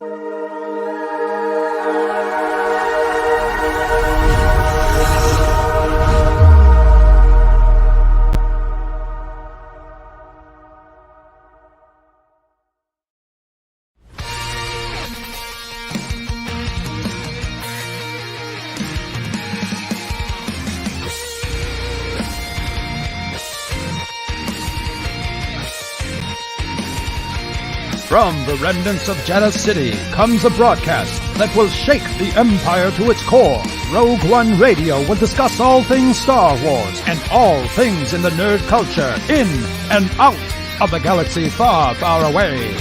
From the remnants of Janus City comes a broadcast that will shake the Empire to its core. Rogue One Radio will discuss all things Star Wars and all things in the nerd culture, in and out of the galaxy far, far away.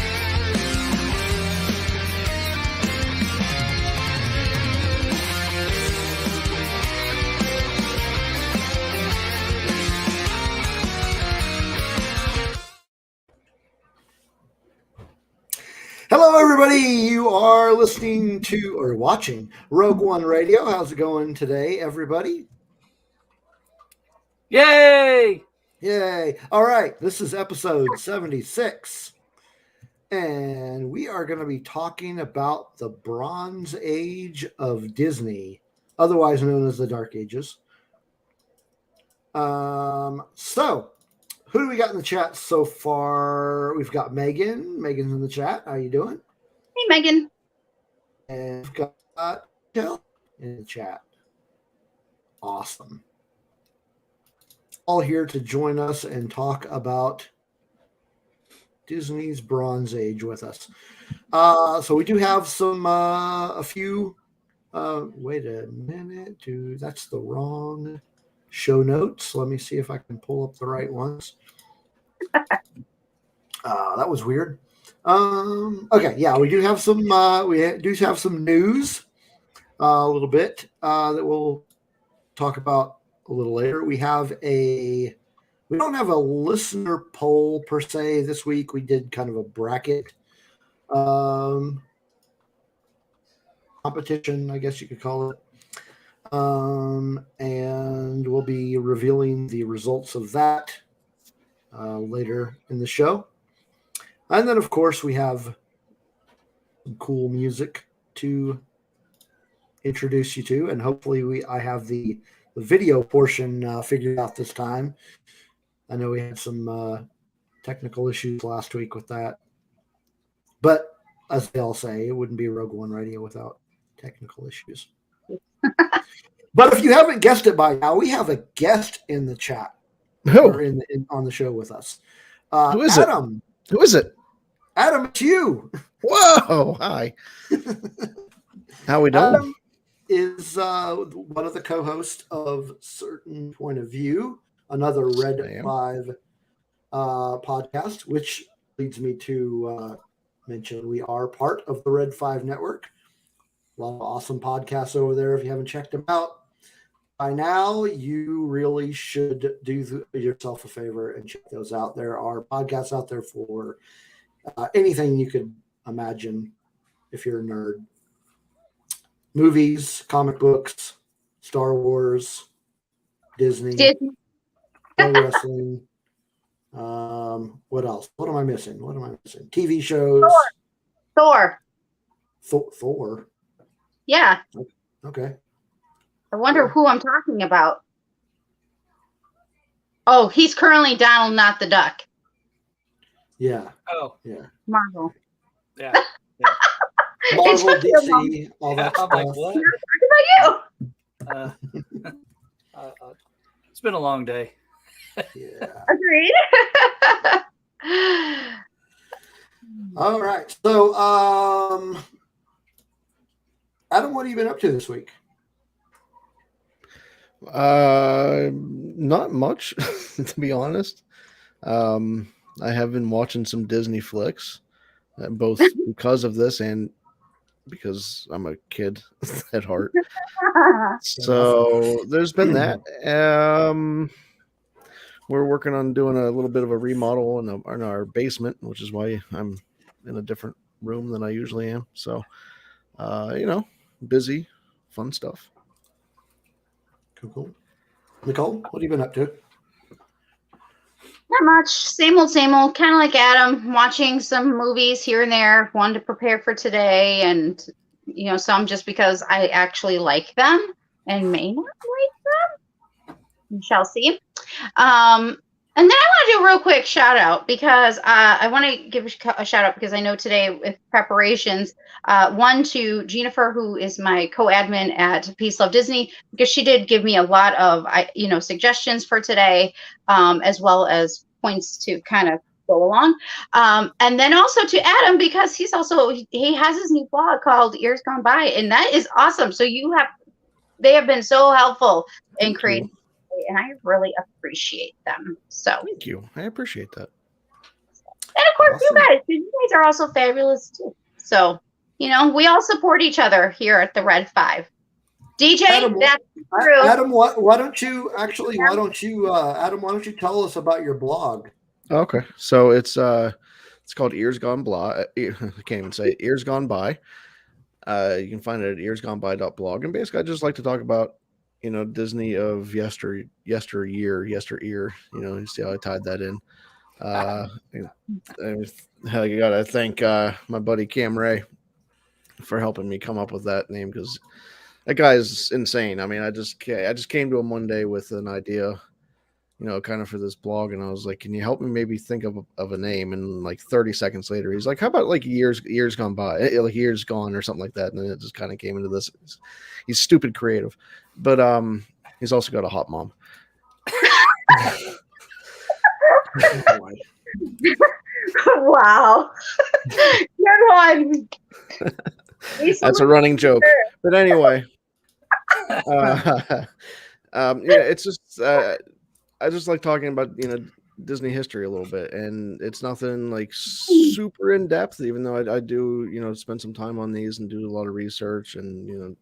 Hello, everybody. You are listening to or watching Rogue One Radio. How's it going today, everybody? Yay! Yay. All right. This is episode 76. And we are going to be talking about the Bronze Age of Disney, otherwise known as the Dark Ages. So, who do we got in the chat so far? We've got Megan. Megan's in the chat. How you doing? Hey, Megan. And we've got Kel in the chat. Awesome. All here to join us and talk about Disney's Bronze Age with us. So we do have some, a few, wait a minute, dude, that's the wrong show notes. Let me see if I can pull up the right ones. That was weird. Okay, yeah, we do have some news a little bit that we'll talk about a little later. We don't have a listener poll per se this week. We did kind of a bracket competition, I guess you could call it. And we'll be revealing the results of that later in the show. And then, of course, we have some cool music to introduce you to. And hopefully I have the video portion figured out this time. I know we had some technical issues last week with that. But as they all say, it wouldn't be Rogue One Radio without technical issues. But if you haven't guessed it by now, we have a guest in the chat or on the show with us. Who is Adam. Who is it? Adam, it's you. Whoa! Hi. How we doing? Adam is one of the co-hosts of Certain Point of View, another Red 5 podcast, which leads me to mention we are part of the Red 5 network. A lot of awesome podcasts over there. If you haven't checked them out by now, you really should do yourself a favor and check those out. There are podcasts out there for anything you could imagine if you're a nerd. Movies, comic books, Star Wars, Disney. Pro wrestling. What else? What am I missing? TV shows. Thor. Thor. Yeah. Okay. I wonder who I'm talking about. Oh, he's currently Donald, not the Duck. Yeah. Oh. Yeah. Marvel. Yeah. Marvel, DC, all that stuff. Like, what? About you. It's been a long day. Yeah. Agreed. All right. So, Adam, what have you been up to this week? Not much, to be honest. I have been watching some Disney flicks, both because of this and because I'm a kid at heart. So there's been that. We're working on doing a little bit of a remodel in our basement, which is why I'm in a different room than I usually am. So, busy, fun stuff. Cool. Nicole, what have you been up to? Not much. Same old, same old. Kind of like Adam, watching some movies here and there. One to prepare for today, and some just because I actually like them and may not like them. We shall see. And then I want to do a real quick shout out because I want to give a shout out because I know today with preparations, one to Jennifer, who is my co-admin at Peace Love Disney, because she did give me a lot of suggestions for today, as well as points to kind of go along. And then also to Adam, because he has his new blog called Years Gone By, and that is awesome. So they have been so helpful in creating. And I really appreciate them. So thank you. I appreciate that. And of course, you guys are also fabulous too. So, we all support each other here at the Red 5. DJ, Adam, that's true. Adam, why don't you tell us about your blog? Okay. So it's called Ears Gone Blah. I can't even say it. Ears Gone By. You can find it at earsgoneby.blog. And basically I just like to talk about Disney of yesteryear. You see how I tied that in. I gotta thank my buddy Cam Ray for helping me come up with that name, because that guy is insane. I mean, I just came to him one day with an idea, kind of for this blog, and I was like, "Can you help me maybe think of a name?" And like 30 seconds later, he's like, "How about like years gone by, like years gone or something like that?" And then it just kind of came into this. He's stupid creative, but he's also got a hot mom. Wow. Good one. That's a running joke. But anyway, it's just I just like talking about Disney history a little bit, and it's nothing like super in depth, even though I do spend some time on these and do a lot of research and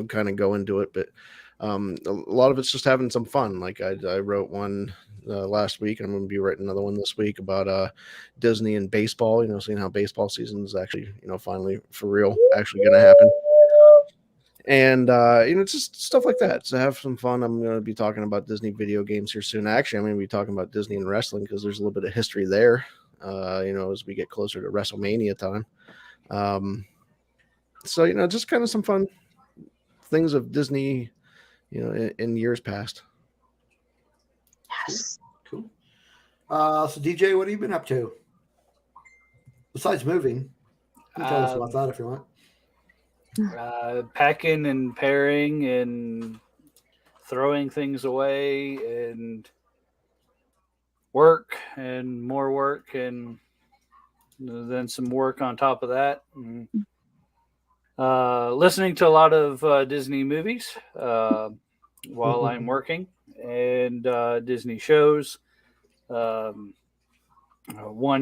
kind of go into it. But a lot of it's just having some fun. Like I wrote one last week, and I'm going to be writing another one this week about Disney and baseball. Seeing how baseball season is actually finally for real actually going to happen. And it's just stuff like that. So have some fun. I'm going to be talking about Disney video games here soon. Actually, I'm going to be talking about Disney and wrestling, because there's a little bit of history there. As we get closer to WrestleMania time. So just kind of some fun things of Disney, in years past. Yes. Cool. So DJ, what have you been up to besides moving? You can tell us about that if you want. Packing and pairing and throwing things away and work and more work and then some work on top of that. And, listening to a lot of Disney movies while I'm working, and Disney shows. One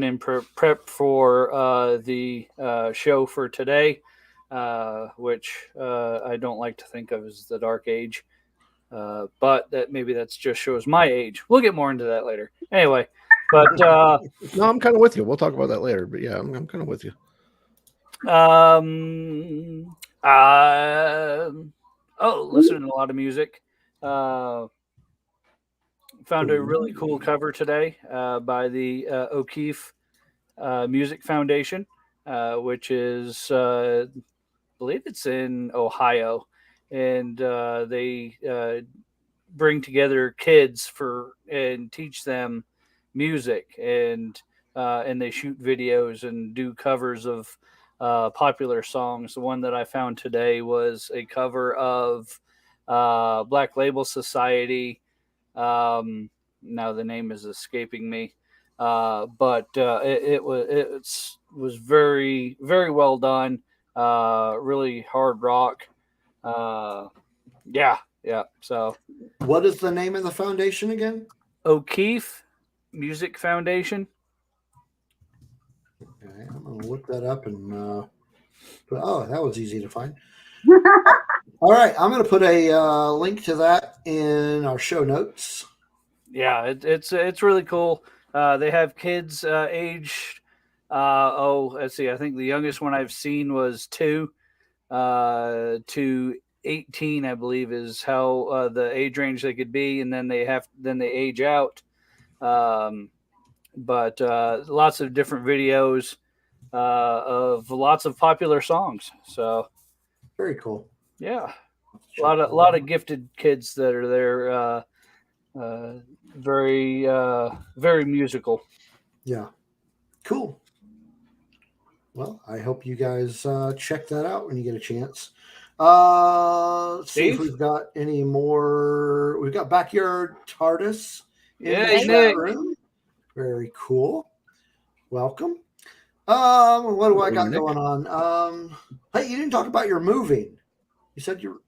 in prep for the show for today, which I don't like to think of as the Dark Age, but that just shows my age. We'll get more into that later. Anyway, but no, I'm kind of with you. We'll talk about that later. But yeah, I'm kind of with you. Listening to a lot of music. Found a really cool cover today by the O'Keefe Music Foundation, which is, I believe it's in Ohio, and they bring together kids and teach them music, and they shoot videos and do covers of popular songs. The one that I found today was a cover of Black Label Society. Now the name is escaping me, but it was very, very well done. Really hard rock. Yeah. So, what is the name of the foundation again? O'Keefe Music Foundation. Okay, I'm gonna look that up and. That was easy to find. All right, I'm going to put a link to that in our show notes. Yeah, it's really cool. They have kids aged. Let's see. I think the youngest one I've seen was 2 to 18. I believe is how the age range they could be, and then they age out. But lots of different videos of lots of popular songs. So Very cool. yeah, a lot of gifted kids that are there. Very musical. Yeah. Cool. Well, I hope you guys check that out when you get a chance. Let's see if we've got any more. We've got Backyard TARDIS in the chat room. Very cool. Welcome. What do I got going on? Hey, you didn't talk about your moving. You said you're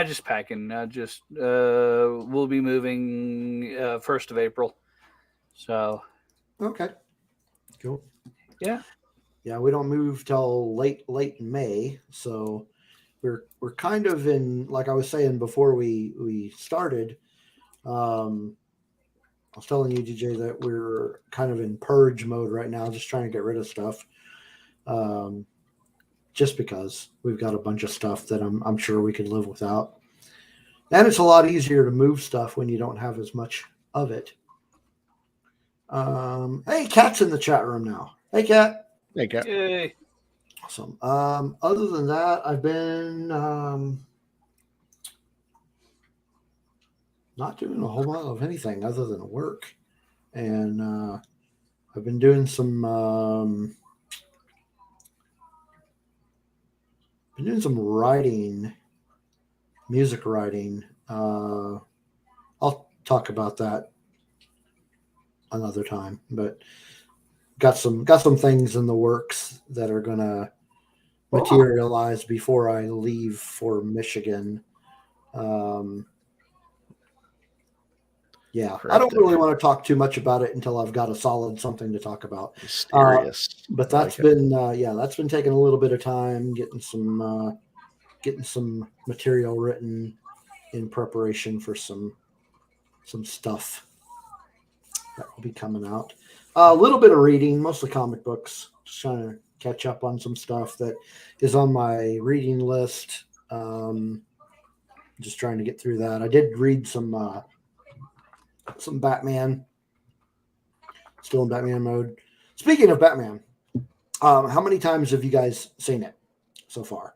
Just packing. We'll be moving 1st of April. So okay. Cool. Yeah. Yeah, we don't move till late May, so we're kind of in, like I was saying before we started. I was telling you, DJ, that we're kind of in purge mode right now, just trying to get rid of stuff. Just because we've got a bunch of stuff that I'm sure we could live without, and it's a lot easier to move stuff when you don't have as much of it. Hey, Kat's in the chat room now. Hey, Kat. Hey, Kat. Yay. Awesome. Other than that, I've been not doing a whole lot of anything other than work, and I've been doing some writing, music writing. I'll talk about that another time, but got some things in the works that are gonna materialize before I leave for Michigan. Yeah, I don't really want to talk too much about it until I've got a solid something to talk about. Mysterious. But that's been that's been taking a little bit of time, getting some material written in preparation for some stuff that will be coming out. A little bit of reading, mostly comic books. Just trying to catch up on some stuff that is on my reading list. Just trying to get through that. I did read some Batman. Still in Batman mode. Speaking of Batman, how many times have you guys seen it so far?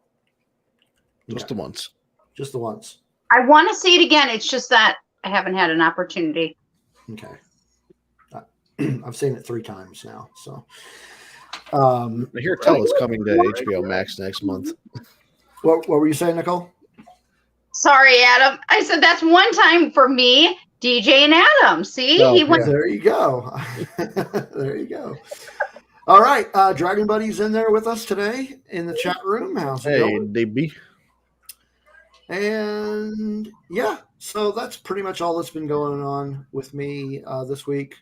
Just the once. Just the once. I want to see it again. It's just that I haven't had an opportunity. Okay. I've seen it 3 times now. So, I hear tell it's coming to HBO Max next month. What were you saying, Nicole? Sorry, Adam. I said that's one time for me, DJ, and Adam. See, he went. There you go. There you go. All right, Dragon Buddy's in there with us today in the chat room. How's it going? Hey, DB. And yeah, so that's pretty much all that's been going on with me this week.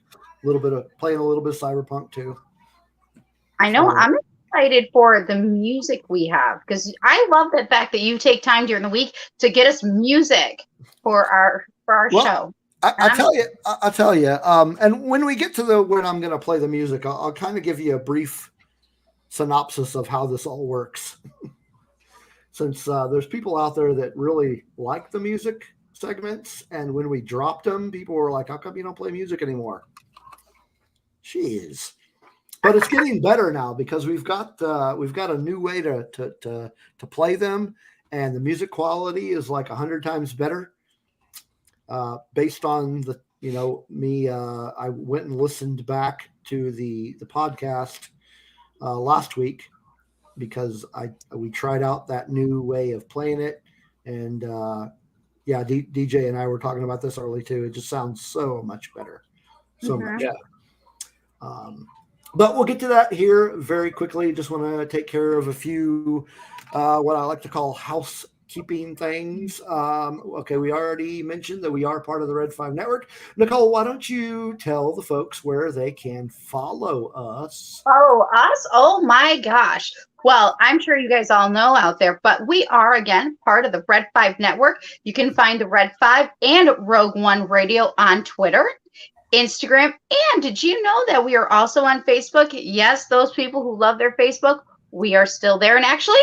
Playing a little bit of Cyberpunk too. I know. I'm excited for the music we have because I love the fact that you take time during the week to get us music for our show. I'll tell you. And when we get to when I'm going to play the music, I'll kind of give you a brief synopsis of how this all works. Since there's people out there that really like the music segments, and when we dropped them, people were like, "How come you don't play music anymore?" Jeez. But it's getting better now because we've got a new way to play them, and the music quality is like 100 times better. Based on me, I went and listened back to the podcast last week because we tried out that new way of playing it, and DJ and I were talking about this early too. It just sounds so much better, so much better. But we'll get to that here very quickly. Just want to take care of a few what I like to call housekeeping things. Okay, we already mentioned that we are part of the Red 5 Network. Nicole, why don't you tell the folks where they can follow us? Follow us? Oh my gosh. Well, I'm sure you guys all know out there, but we are, again, part of the Red 5 Network. You can find the Red 5 and Rogue One Radio on Twitter, Instagram, and did you know that we are also on Facebook? Yes, those people who love their Facebook, we are still there. And actually,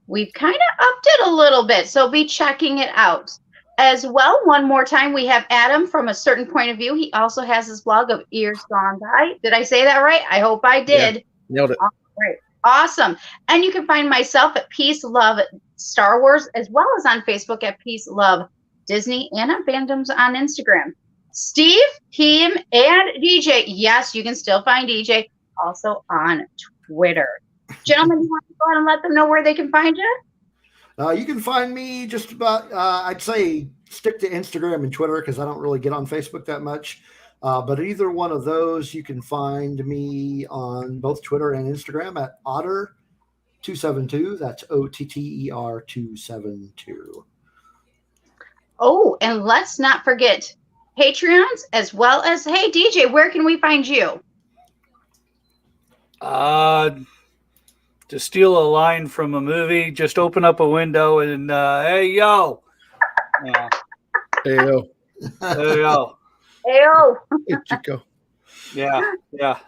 we've kind of upped it a little bit, so be checking it out. as well, one more time, we have Adam from A Certain Point of View. He also has his blog of Ears Gone By. Did I say that right? I hope I did. Yeah, nailed it. All right. Awesome. And you can find myself at Peace Love Star Wars, as well as on Facebook at Peace Love Disney, and on Fandoms on Instagram. Steve, him, and DJ. Yes, you can still find DJ also on Twitter. Gentlemen, you want to go ahead and let them know where they can find you? You can find me just about, I'd say stick to Instagram and Twitter because I don't really get on Facebook that much. But either one of those, you can find me on both Twitter and Instagram at Otter272. That's OTTER 272. Oh, and let's not forget Patreons, as well as, hey, DJ, where can we find you? To steal a line from a movie, just open up a window and hey yo, yeah. Hey yo, There you go. Ayo. hey Chico. Yeah.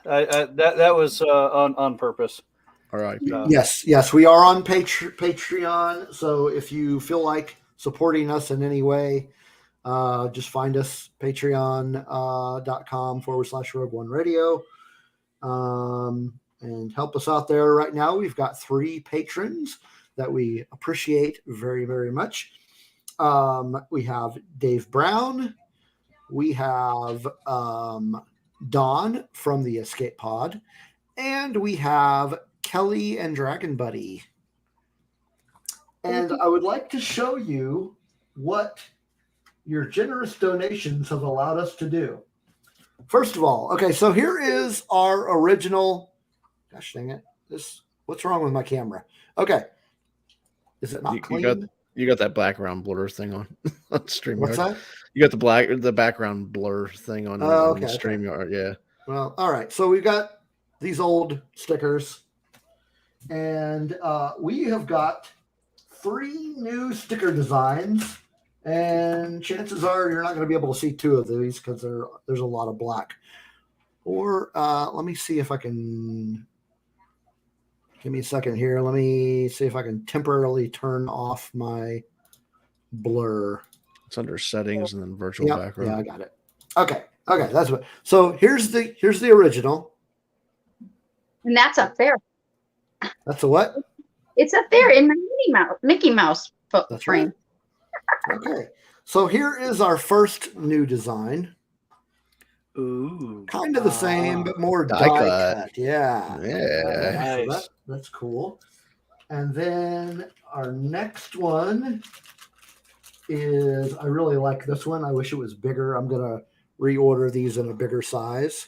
That was on purpose. All right. Yes, we are on Patreon. So if you feel like supporting us in any way, just find us patreon.com/Rogue One Radio. And help us out there right now. We've got 3 patrons that we appreciate very, very much. We have Dave Brown. We have Don from the Escape Pod. And we have Kelly and Dragon Buddy. And I would like to show you what your generous donations have allowed us to do. First of all, okay, so here is our original. Gosh dang it! What's wrong with my camera? Okay, is it not clean? You got that background blur thing on StreamYard. What's that? You got the background blur thing on, on StreamYard. Yeah. Well, all right. So we've got these old stickers, and we have got 3 new sticker designs. And chances are you're not going to be able to see 2 of these because there's a lot of black. Or let me see if I can. Give me a second here. Let me see if I can temporarily turn off my blur. It's under settings and then virtual background. Yeah, I got it. Okay, that's what. So here's the original. And that's up there. That's a what? It's up there in the Mickey Mouse That's frame. Right. Okay, so here is our first new design. Ooh. Kind of the same, but more die cut. cut. Yeah. Nice. So that's cool. And then our next one is, I really like this one. I wish it was bigger. I'm going to reorder these in a bigger size.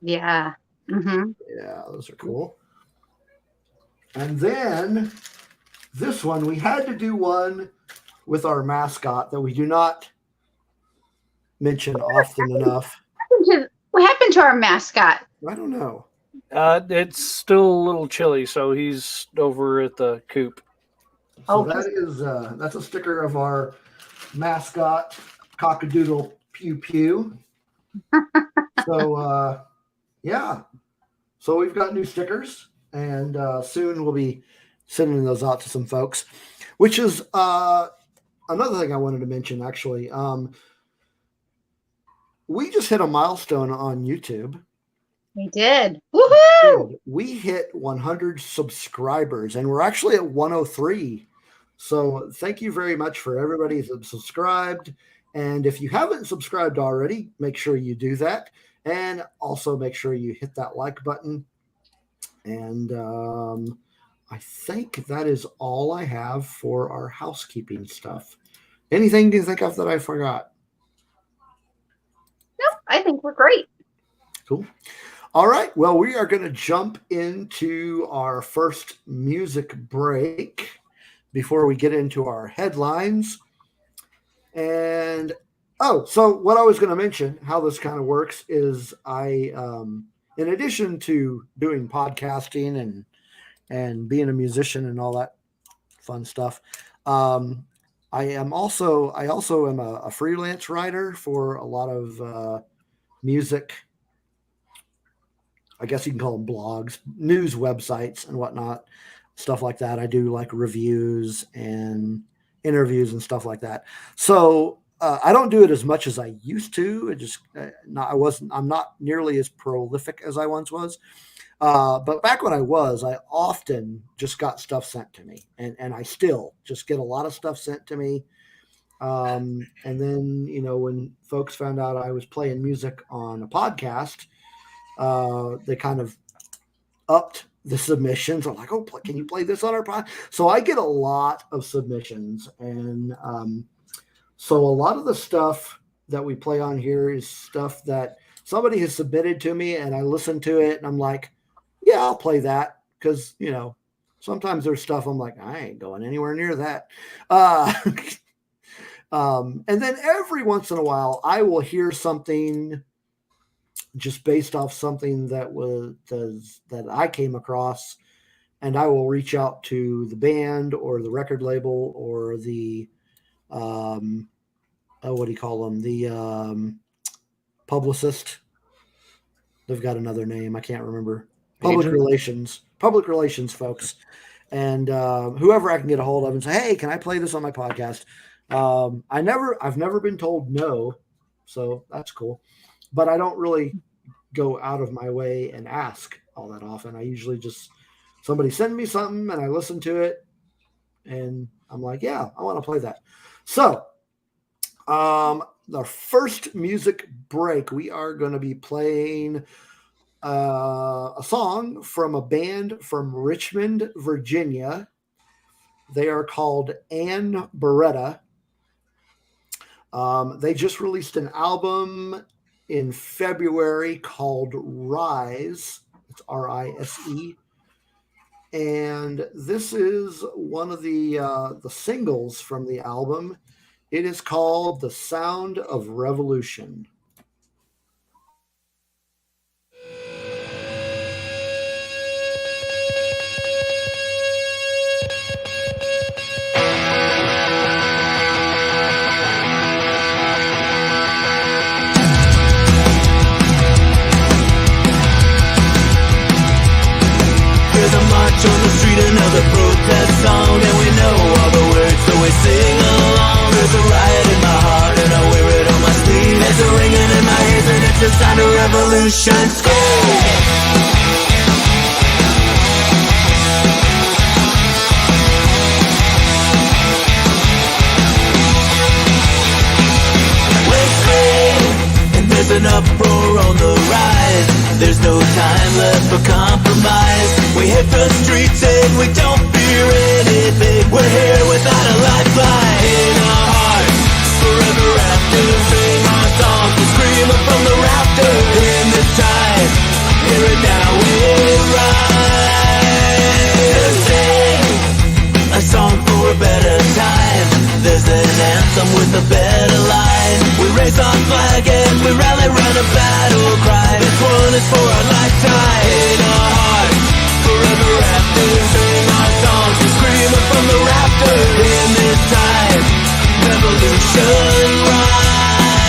Yeah. Mm-hmm. Yeah, those are cool. And then this one, we had to do one with our mascot that we do not mention often enough. What happened to our mascot? I don't know. It's still a little chilly, so he's over at the coop. So that's a sticker of our mascot, Cockadoodle Pew Pew. So yeah. So we've got new stickers, and soon we'll be sending those out to some folks, which is another thing I wanted to mention, actually. We just hit a milestone on YouTube. We did. Woohoo! We hit 100 subscribers, and we're actually at 103. So thank you very much for everybody that's subscribed. And if you haven't subscribed already, make sure you do that. And also make sure you hit that like button. And I think that is all I have for our housekeeping stuff. Anything do you think of that I forgot? Nope, I think we're great. Cool. All right. Well, we are going to jump into our first music break before we get into our headlines. And so what I was going to mention, how this kind of works is I, in addition to doing podcasting and being a musician and all that fun stuff, I also am a freelance writer for a lot of music. I guess you can call them blogs, news websites and whatnot, stuff like that. I do like reviews and interviews and stuff like that. So I don't do it as much as I used to. I'm not nearly as prolific as I once was. But back when I was, I often just got stuff sent to me, and I still just get a lot of stuff sent to me. And then, when folks found out I was playing music on a podcast, they kind of upped the submissions. I'm like, oh, can you play this on our podcast? So I get a lot of submissions. And so a lot of the stuff that we play on here is stuff that somebody has submitted to me, and I listen to it and I'm like, yeah, I'll play that. Because, sometimes there's stuff I'm like, I ain't going anywhere near that. And then every once in a while, I will hear something just based off something that I came across, and I will reach out to the band or the record label or the what do you call them? The publicist. They've got another name. I can't remember. Public relations folks. And whoever I can get a hold of and say, hey, can I play this on my podcast? I've never been told no, so that's cool. But I don't really go out of my way and ask all that often. I usually just somebody send me something and I listen to it and I'm like, yeah, I want to play that. So the first music break, we are going to be playing a song from a band from Richmond, Virginia. They are called Beretta. They just released an album in February called Rise. It's R-I-S-E. And this is one of the singles from the album. It is called The Sound of Revolution. On the street, another protest song, and we know all the words, so we sing along. There's a riot in my heart, and I wear it on my sleeve. There's a ringing in my ears, and it's the sound of revolution. There's an uproar on the rise. There's no time left for compromise. We hit the streets and we don't fear anything. We're here without a lifeline in our hearts. Forever after, sing our songs and scream from the rafters. In this time, here and now we rise. Sing a song for a better time. There's an anthem with a better line. We raise our flag and we rally round a battle cry. This one is for our lifetime. In our hearts, forever after, sing our songs and scream from the rafters. In this time, revolution rise.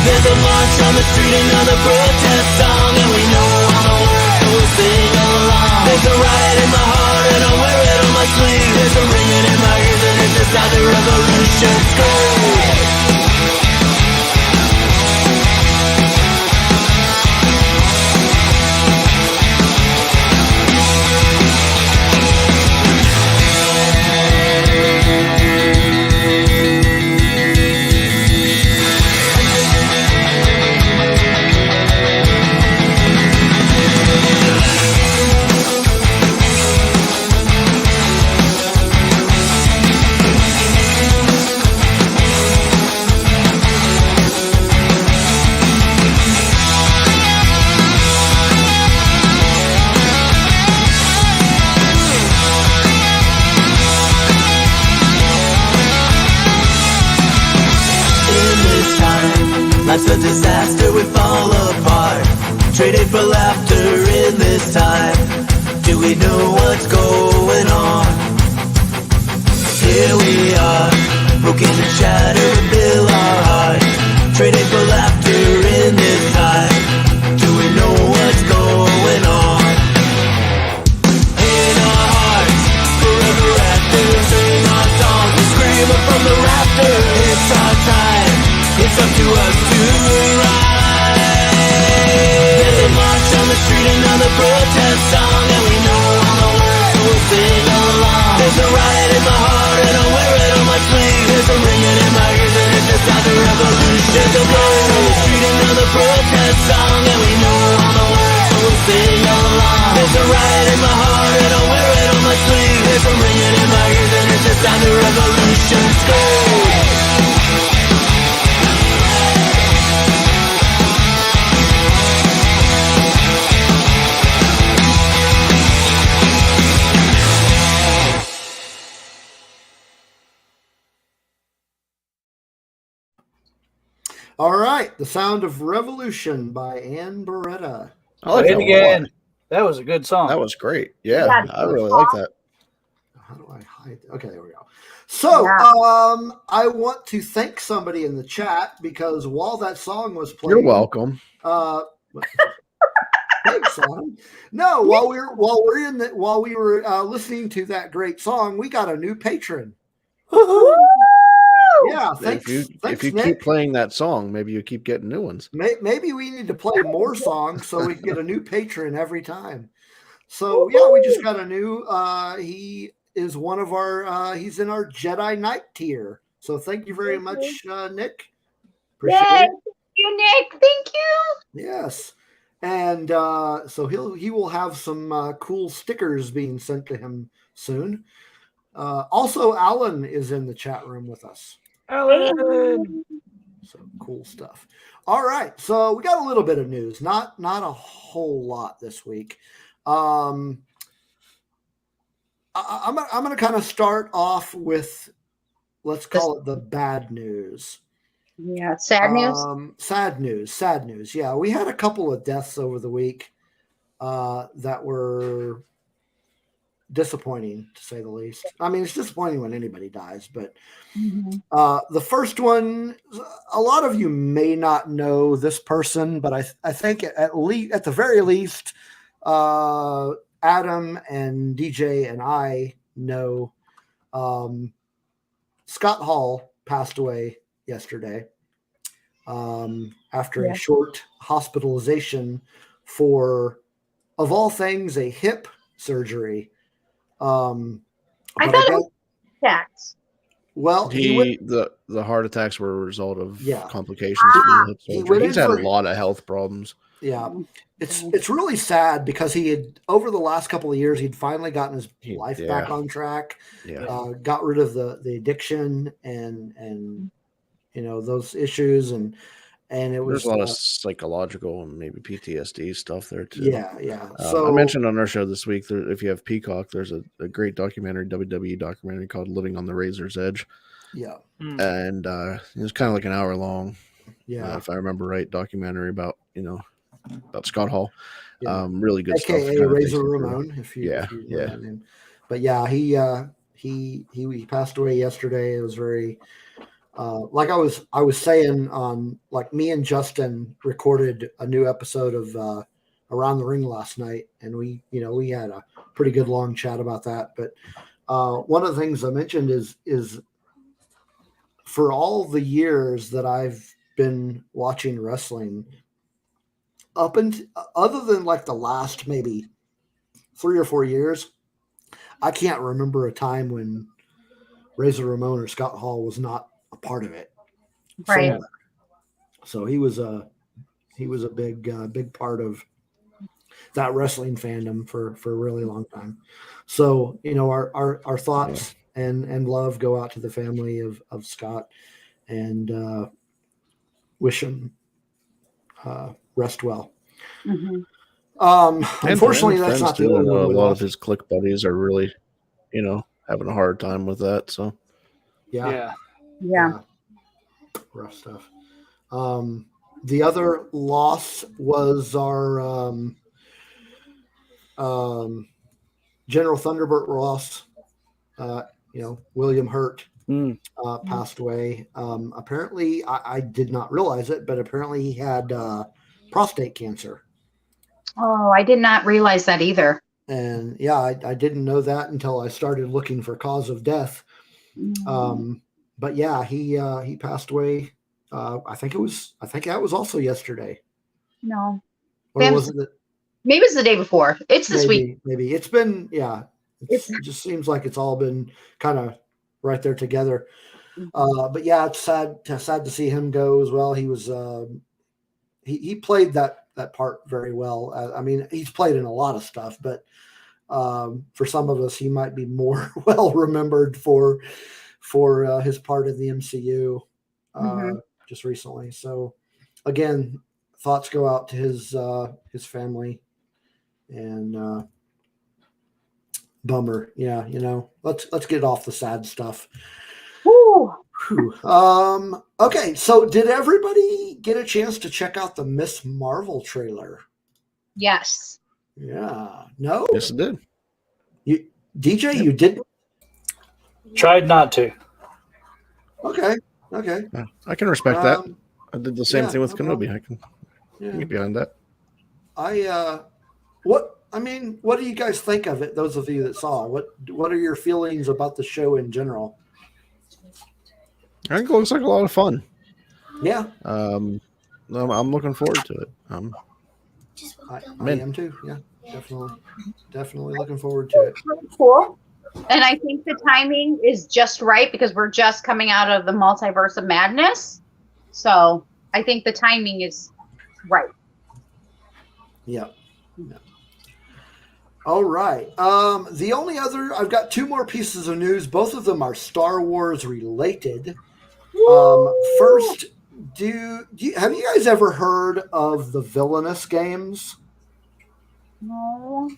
There's a march on the street, another protest song, and we know all the words, so we sing along. There's a riot in my heart and I wear it on my sleeve. There's a ringing in my ears and it's the sound of revolution. Go! Life's a disaster, we fall apart. Traded for laughter in this time. Do we know what's going on? Here we are, broken and shattered, we fill our hearts. Traded for laughter in this time. Do we know what's going on? In our hearts, forever after, sing our songs and scream it's up to us to ride. There's a march on the street, another protest song, and we know all the words, so we'll sing along. There's a riot in my heart, and I'll wear it on my sleeve. There's a ringing in my ears, and it's the sound of revolution. There's a march on the street, another protest song, and we know all the words, so we'll sing along. There's a riot in my heart, and I'll wear it on my sleeve. There's a ringing in my ears, and it's the sound of revolution. Go! All right, The Sound of Revolution by Ann Beretta. I like Play it that again. one. That was a good song. That was great. Yeah, Yeah. I really like that. How do I hide? Okay, there we go. So, Yeah. I want to thank somebody in the chat because while that song was playing, You're welcome. Thanks, son. No, while we were listening to that great song, we got a new patron. Yeah, thanks. If you Nick. keep playing that song, maybe you keep getting new ones. Maybe we need to play more songs so we can get a new patron every time. So yeah, we just got a new. He is one of our. He's in our Jedi Knight tier. So thank you very much, Nick. Appreciate Yay! it. Thank you, Nick. Thank you. Yes, and so he will have some cool stickers being sent to him soon. Also, Alan is in the chat room with us. Alan. So cool stuff. All right, so we got a little bit of news, not a whole lot this week. I'm going to kind of start off with, let's call it the bad news. Yeah, sad news. Sad news. Yeah, we had a couple of deaths over the week that were disappointing, to say the least. I mean, it's disappointing when anybody dies, but the first one, a lot of you may not know this person, but I think at the very least, Adam and DJ and I know. Scott Hall passed away yesterday after a short hospitalization for, of all things, a hip surgery. I thought it was attacks. Well, the heart attacks were a result of complications from the hip surgery. He's had a lot of health problems. Yeah, it's really sad because he had, over the last couple of years, he'd finally gotten his life back on track. Yeah, got rid of the addiction and those issues and it was there's a lot of psychological and maybe PTSD stuff there too. Yeah. So I mentioned on our show this week, if you have Peacock, there's a great documentary, WWE documentary called "Living on the Razor's Edge." Yeah, and it was kind of like an hour long. Yeah, if I remember right, documentary about Scott Hall. Really good AKA stuff. AKA Razor Ramon. If you know that name. But yeah, he passed away yesterday. It was very. Like I was saying on, like, me and Justin recorded a new episode of Around the Ring last night, and we had a pretty good long chat about that. But one of the things I mentioned is for all the years that I've been watching wrestling, other than like the last maybe 3 or 4 years, I can't remember a time when Razor Ramon or Scott Hall was not a part of it. Right. So he was a big part of that wrestling fandom for a really long time. So, our thoughts and love go out to the family of Scott, and wish him rest well. Unfortunately, that's not the only one. A lot of his clique buddies are really, having a hard time with that. So yeah. Rough stuff. The other loss was our General Thunderbird Ross. William Hurt passed away. Apparently, I did not realize it, but apparently he had prostate cancer. Oh, I did not realize that either. And I didn't know that until I started looking for cause of death. But yeah, he passed away I think that was also yesterday. No. Or was it? Maybe it's the day before. It's this week. Maybe it's been. Yeah. It just seems like it's all been kind of right there together. But yeah, it's sad to see him go as well. He was he played that part very well. I mean, he's played in a lot of stuff, but for some of us, he might be more well remembered for his part in the MCU just recently. So again, thoughts go out to his family, and bummer. Yeah, let's get off the sad stuff. Woo. Okay, so did everybody get a chance to check out the Miss Marvel trailer? Yes. Yeah. No? Yes, it did. DJ, you didn't? Tried not to. Okay. I can respect that. I did the same thing with Kenobi. I can get behind that. What do you guys think of it? Those of you that saw, what are your feelings about the show in general? I think it looks like a lot of fun. Yeah. I'm looking forward to it. I am too. Yeah, definitely looking forward to it. Really cool. And I think the timing is just right because we're just coming out of the multiverse of madness. So I think the timing is right. Yeah. All right. The only other, I've got two more pieces of news. Both of them are Star Wars related. First, have you guys ever heard of the Villainous games? No.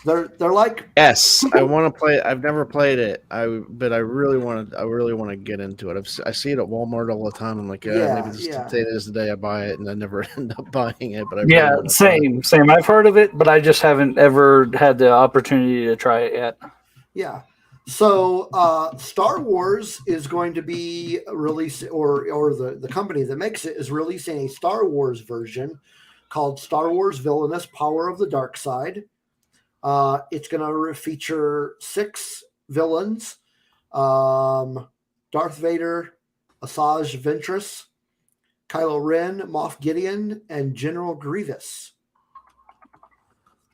They're like, yes, I want to play it. I've never played it. But I really want to get into it. I see it at Walmart all the time. I'm like, maybe today is the day I buy it, and I never end up buying it. But same. I've heard of it, but I just haven't ever had the opportunity to try it yet. Yeah. So Star Wars is going to be released, or the company that makes it is releasing a Star Wars version called Star Wars Villainous: Power of the Dark Side. It's going to feature 6 villains: Darth Vader, Asajj Ventress, Kylo Ren, Moff Gideon, and General Grievous.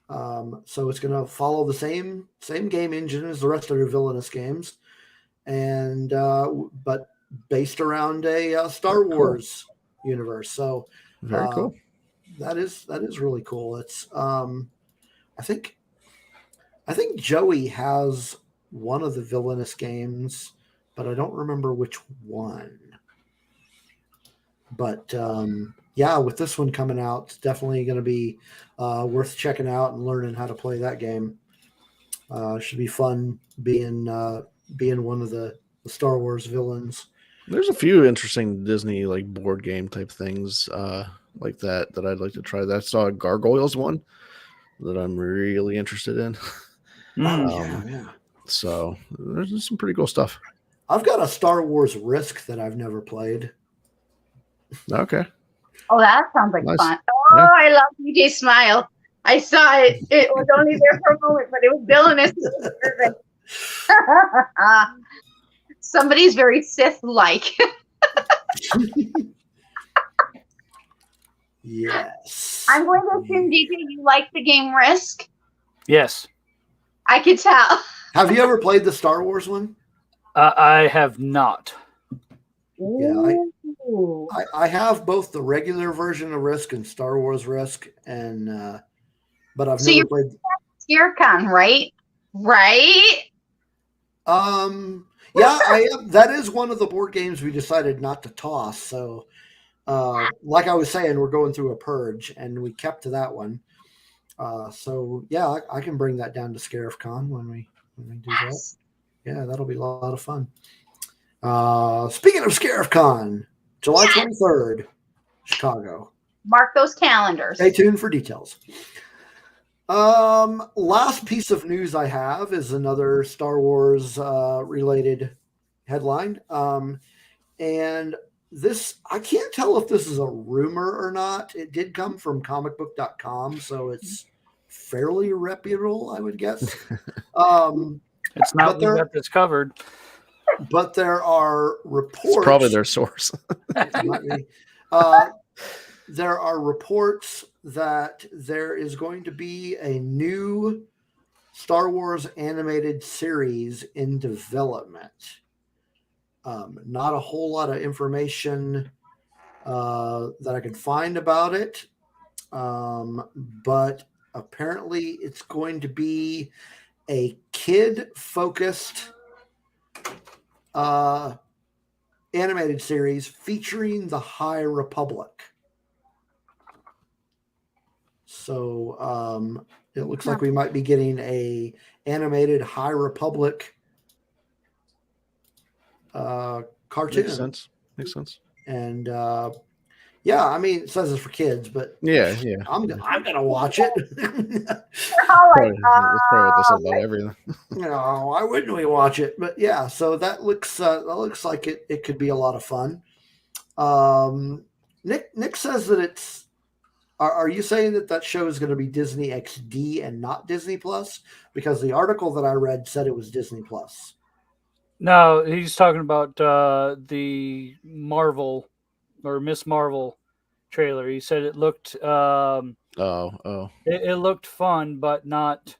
So it's going to follow the same game engine as the rest of your Villainous games, and but based around a Star Wars universe. So very cool. That is really cool. It's I think Joey has one of the Villainous games, but I don't remember which one. But with this one coming out, it's definitely going to be worth checking out and learning how to play that game. Should be fun being one of the Star Wars villains. There's a few interesting Disney like board game type things like that I'd like to try. I saw a Gargoyles one that I'm really interested in. So there's some pretty cool stuff. I've got a Star Wars Risk that I've never played. Okay. Oh, that sounds like fun. Oh, Yeah. I love DJ's smile. I saw it. It was only there for a moment, but it was villainous. Somebody's very Sith-like. Yes. I'm going to assume, DJ, you like the game Risk. Yes. I could tell. Have you ever played the Star Wars one? I have not. Yeah, I have both the regular version of Risk and Star Wars Risk, and but I've never played. ScareCon, right? Right. Yeah, I am. That is one of the board games we decided not to toss. So, like I was saying, we're going through a purge, and we kept to that one. So yeah, I can bring that down to ScareCon when we do that. Yeah, that'll be a lot of fun. Speaking of ScareCon, July 23rd, Chicago. Mark those calendars. Stay tuned for details. Last piece of news I have is another Star Wars related headline. And this, I can't tell if this is a rumor or not. It did come from comicbook.com, so it's fairly reputable, I would guess. It's not that it's covered. But there are reports. It's probably their source. There are reports that there is going to be a new Star Wars animated series in development. Not a whole lot of information that I could find about it. But apparently it's going to be a kid-focused animated series featuring the High Republic. So it looks like we might be getting a animated High Republic cartoon. Makes sense. And yeah, I mean, it says it's for kids, but yeah, I'm gonna watch it. That's probably what they said about everything. Why wouldn't we watch it? But yeah, so that looks like it could be a lot of fun. Nick says that it's. Are you saying that show is going to be Disney XD and not Disney Plus? Because the article that I read said it was Disney Plus. No, he's talking about the Marvel or Miss Marvel trailer. He said it looked it looked fun, but not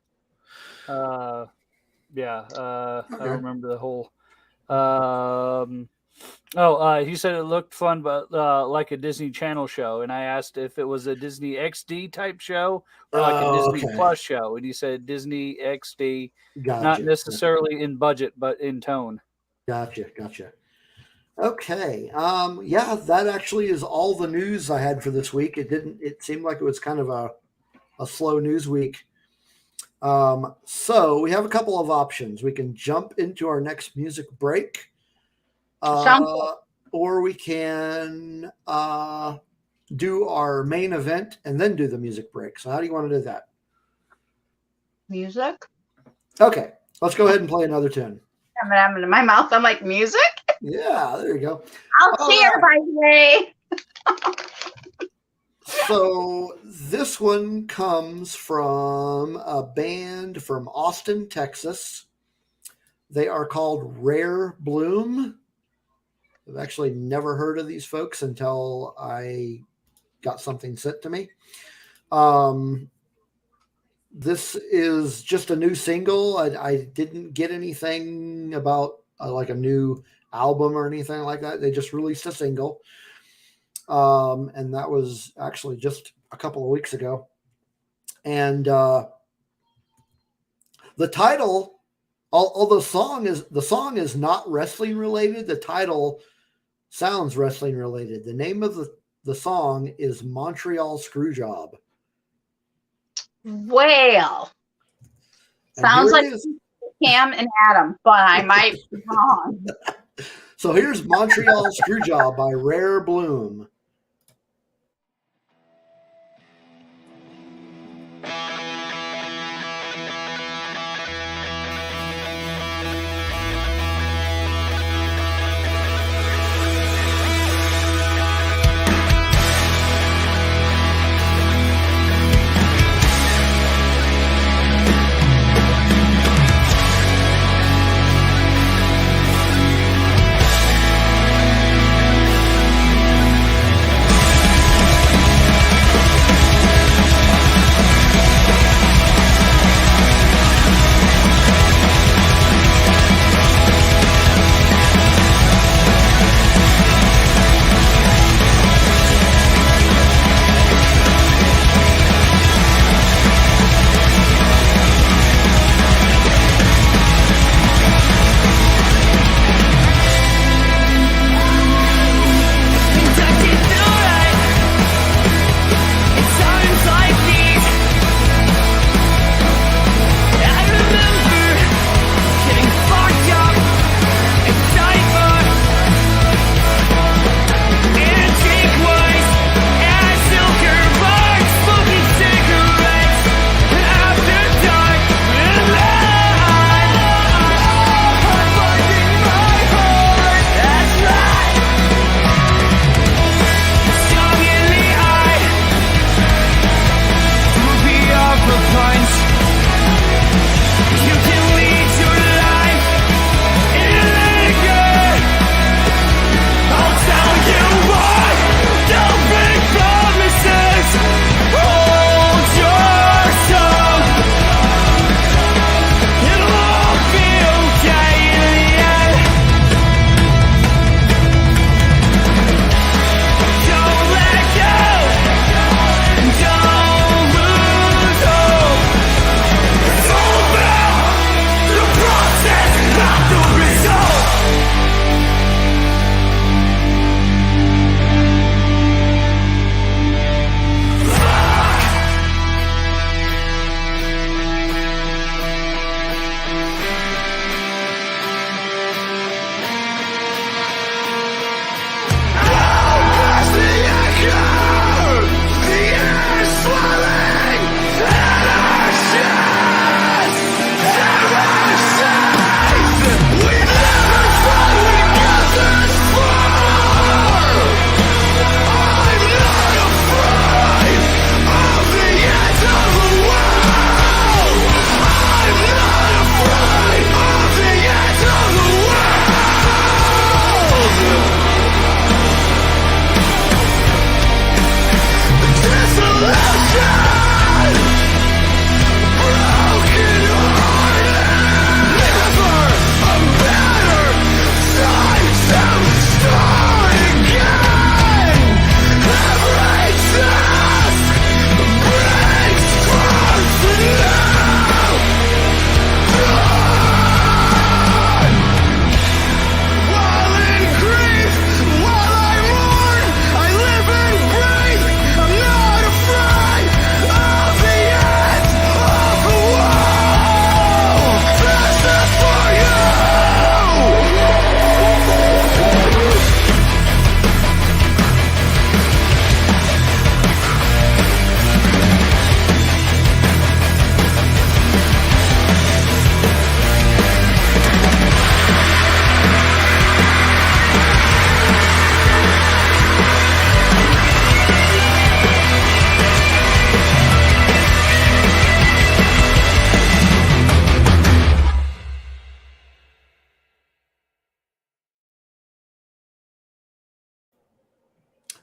I don't remember the whole he said it looked fun, but like a Disney Channel show. And I asked if it was a Disney XD type show or like a Disney Plus show. And he said Disney XD, not necessarily in budget, but in tone. Gotcha. Okay. Yeah, that actually is all the news I had for this week. It seemed like it was kind of a slow news week. So we have a couple of options. We can jump into our next music break. Or we can do our main event and then do the music break. So how do you want to do that? Music? Okay, let's go ahead and play another tune. I'm in my mouth. I'm like, music? Yeah, there you go. I'll cheer, by the way. So this one comes from a band from Austin, Texas. They are called Rare Bloom. I've actually never heard of these folks until I got something sent to me. This is just a new single. I didn't get anything about like a new album or anything like that. They just released a single. And that was actually just a couple of weeks ago. And the title, although the song is not wrestling related, the title sounds wrestling related. The name of the song is Montreal Screwjob. Well, sounds like Cam and Adam, but I might be wrong. So here's Montreal Screwjob by Rare Bloom.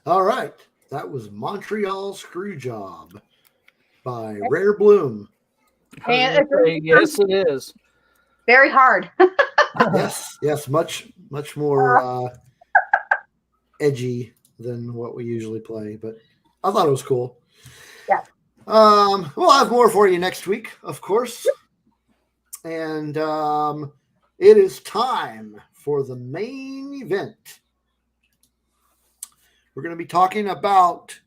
All right. That was Montreal Screwjob by Rare Bloom. And Yes, it is. very hard. Yes, much more edgy than what we usually play, but I thought it was cool. Yeah. We'll have more for you next week, of course. And it is time for the main event. We're going to be talking about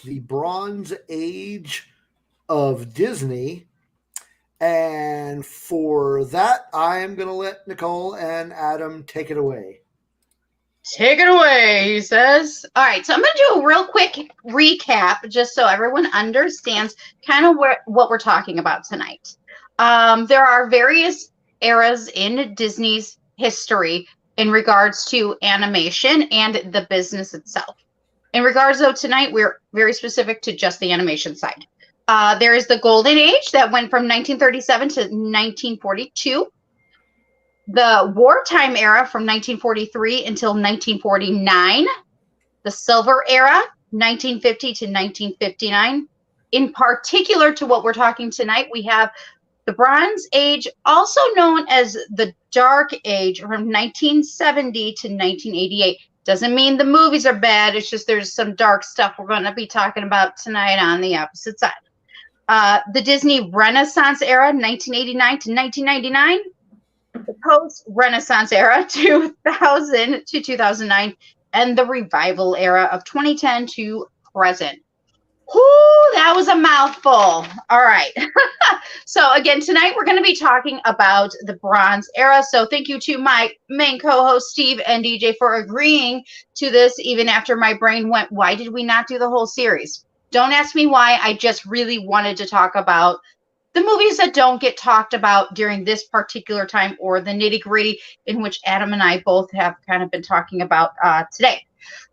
the Bronze Age of Disney. And for that, I am going to let Nicole and Adam take it away. Take it away, he says. All right, so I'm going to do a real quick recap just so everyone understands kind of what we're talking about tonight. There are various eras in Disney's history in regards to animation and the business itself. In regards, though, tonight we're very specific to just the animation side. There is the Golden Age that went from 1937 to 1942. The wartime era from 1943 until 1949. The Silver Era, 1950 to 1959. In particular to what we're talking tonight, we have the Bronze Age, also known as the Dark Age, from 1970 to 1988. Doesn't mean the movies are bad. It's just there's some dark stuff we're going to be talking about tonight on the opposite side. The Disney Renaissance era, 1989 to 1999. The post-Renaissance era, 2000 to 2009. And the Revival era of 2010 to present. Whoo, that was a mouthful. All right. So again, tonight we're going to be talking about the Bronze Era. So thank you to my main co-host, Steve and DJ, for agreeing to this, even after my brain went, why did we not do the whole series? Don't ask me why. I just really wanted to talk about the movies that don't get talked about during this particular time, or the nitty-gritty in which Adam and I both have kind of been talking about today.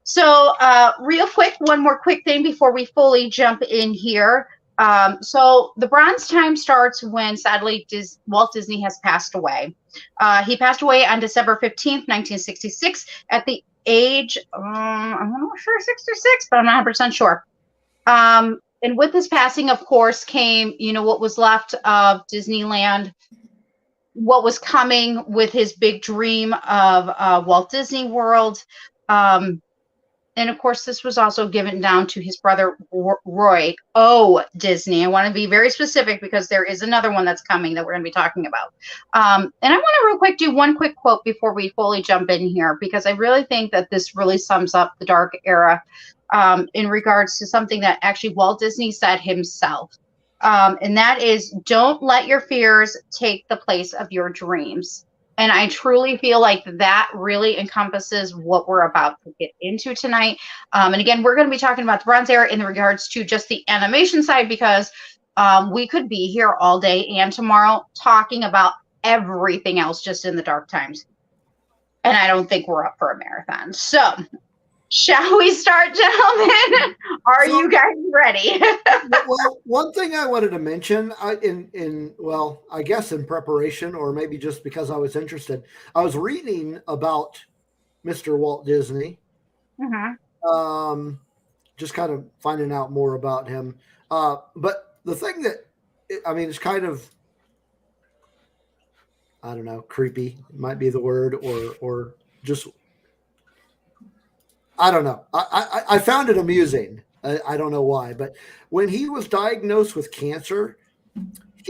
So real quick, one more quick thing before we fully jump in here. So the Bronze time starts when, sadly, Walt Disney has passed away. He passed away on December 15th, 1966 at the age, I'm not sure 66, but I'm not 100% sure. And with his passing, of course, came, what was left of Disneyland, what was coming with his big dream of Walt Disney World. And of course, this was also given down to his brother, Roy O. Disney. I want to be very specific because there is another one that's coming that we're going to be talking about. And I want to real quick do one quick quote before we fully jump in here, because I really think that this really sums up the dark era in regards to something that actually Walt Disney said himself. And that is, don't let your fears take the place of your dreams. And I truly feel like that really encompasses what we're about to get into tonight. And again, we're going to be talking about the Bronze Era in regards to just the animation side, because we could be here all day and tomorrow talking about everything else just in the dark times. And I don't think we're up for a marathon. So shall we start, gentlemen? Are you guys ready? Well, one thing I wanted to mention, I guess in preparation, or maybe just because I was interested, I was reading about Mr. Walt Disney. Mm-hmm. Just kind of finding out more about him. But the thing that, it's kind of, I don't know, creepy might be the word, or just, I don't know. I found it amusing. I don't know why, but when he was diagnosed with cancer,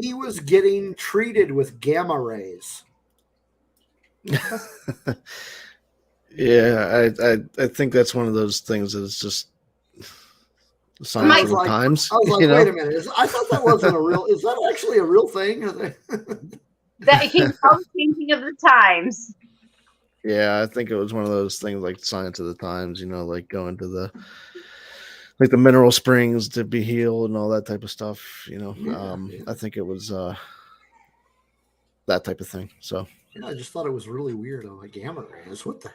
he was getting treated with gamma rays. Yeah, I think that's one of those things that it's just science of the times. I was like, wait a minute. I thought that wasn't a real. Is that actually a real thing? That he's thinking of the times. Yeah, I think it was one of those things like science of the times, like going to the mineral springs to be healed and all that type of stuff, I think it was that type of thing. So yeah, I just thought it was really weird. I'm like, gamma rays, what the?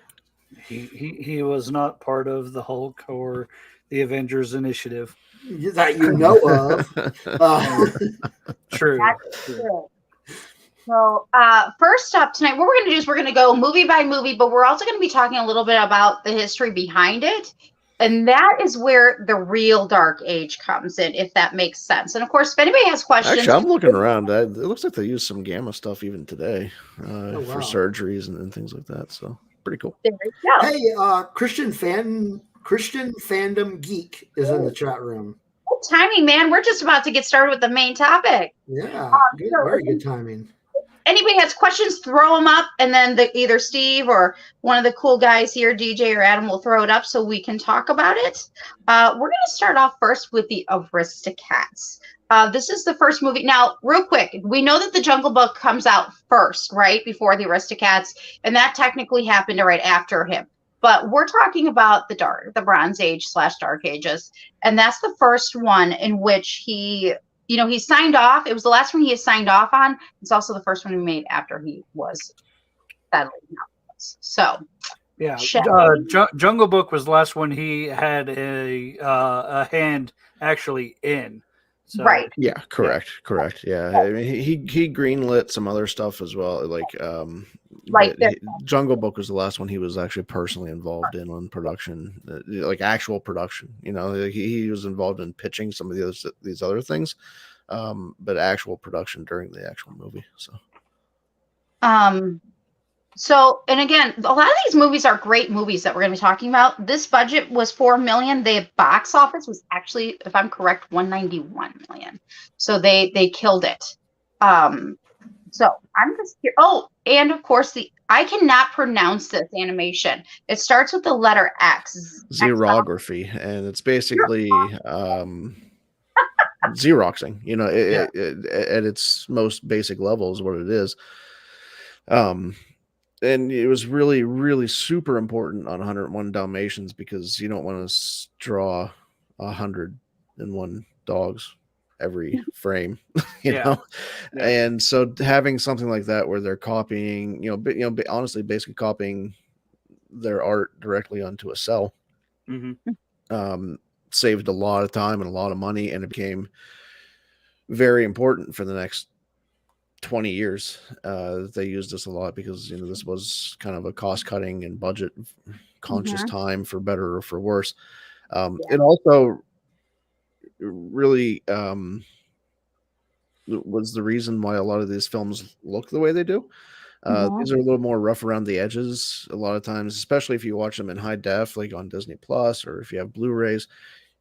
He was not part of the Hulk or the Avengers Initiative that you know of. True. That's true. So first up tonight, what we're going to do is we're going to go movie by movie, but we're also going to be talking a little bit about the history behind it. And that is where the real Dark Age comes in, if that makes sense. And of course, if anybody has questions, Actually, I'm looking around. It looks like they use some gamma stuff even today wow. for surgeries and things like that. So pretty cool. there we go. Hey, Christian Fandom Geek is in the chat room. Good timing, man. We're just about to get started with the main topic. Yeah, good, very good timing. Anybody has questions, throw them up, and then either Steve or one of the cool guys here, DJ or Adam, will throw it up so we can talk about it. We're going to start off first with the Aristocats. This is the first movie. Now, real quick, we know that the Jungle Book comes out first, right, before the Aristocats, and that technically happened right after him. But we're talking about the Bronze Age / Dark Ages, and that's the first one in which he signed off. It was the last one he has signed off on. It's also the first one he made after he was sadly not. So, yeah, Jungle Book was the last one he had a hand actually in. So, right. Yeah, correct. Yeah, I mean, he greenlit some other stuff as well. Jungle Book was the last one he was actually personally involved in on production, like actual production. He was involved in pitching some of these other things, but actual production during the actual movie. So, and again, a lot of these movies are great movies that we're going to be talking about. This budget was $4 million. The box office was actually, if I'm correct, $191 million. So they killed it. So I'm just here. Oh, and of course, I cannot pronounce this animation. It starts with the letter X. Xerography, and it's basically Xeroxing. At its most basic level is what it is. And it was really, really super important on 101 Dalmatians because you don't want to draw 101 dogs every frame, you know. And so having something like that where they're copying, honestly, basically copying their art directly onto a cell, saved a lot of time and a lot of money, and it became very important for the next 20 years. They used this a lot because this was kind of a cost-cutting and budget conscious time, for better or for worse. It also really was the reason why a lot of these films look the way they do. These are a little more rough around the edges a lot of times, especially if you watch them in high def, like on Disney Plus, or if you have Blu-rays.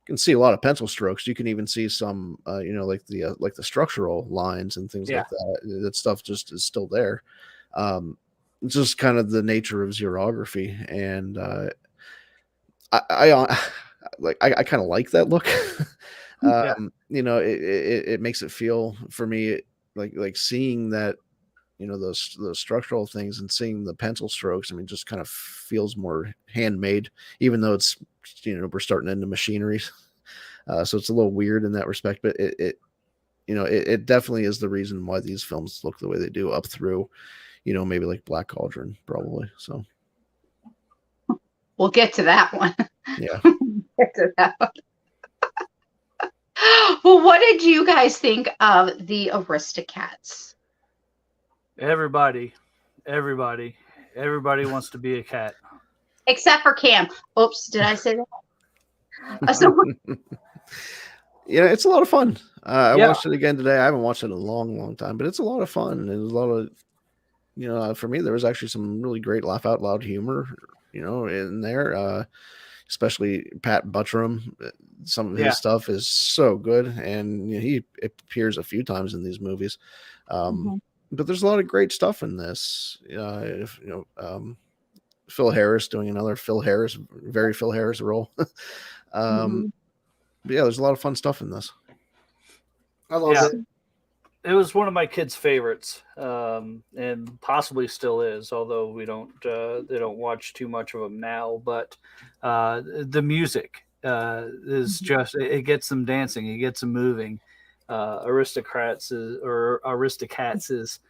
You can see a lot of pencil strokes. You can even see some, like the structural lines and things like that. That stuff just is still there. It's just kind of the nature of xerography, and I kind of like that look. It makes it feel, for me, like seeing that, those structural things and seeing the pencil strokes. I mean, just kind of feels more handmade, even though it's, we're starting into machinery. So it's a little weird in that respect, but it definitely is the reason why these films look the way they do, up through, maybe like Black Cauldron, probably. So we'll get to that one. Yeah. Get to that one. Well, what did you guys think of the Aristocats? Everybody wants to be a cat. Except for Cam. Oops, did I say that? It's a lot of fun. I watched it again today. I haven't watched it in a long, long time, but it's a lot of fun. And there's a lot of, for me, there was actually some really great laugh out loud humor, in there. Especially Pat Buttram. Some of his stuff is so good, and he appears a few times in these movies. But there's a lot of great stuff in this. Phil Harris doing another very Phil Harris role. But yeah, there's a lot of fun stuff in this. I love it. It was one of my kids' favorites, and possibly still is, although they don't watch too much of them now. But the music is just, it gets them dancing, it gets them moving. Aristocats is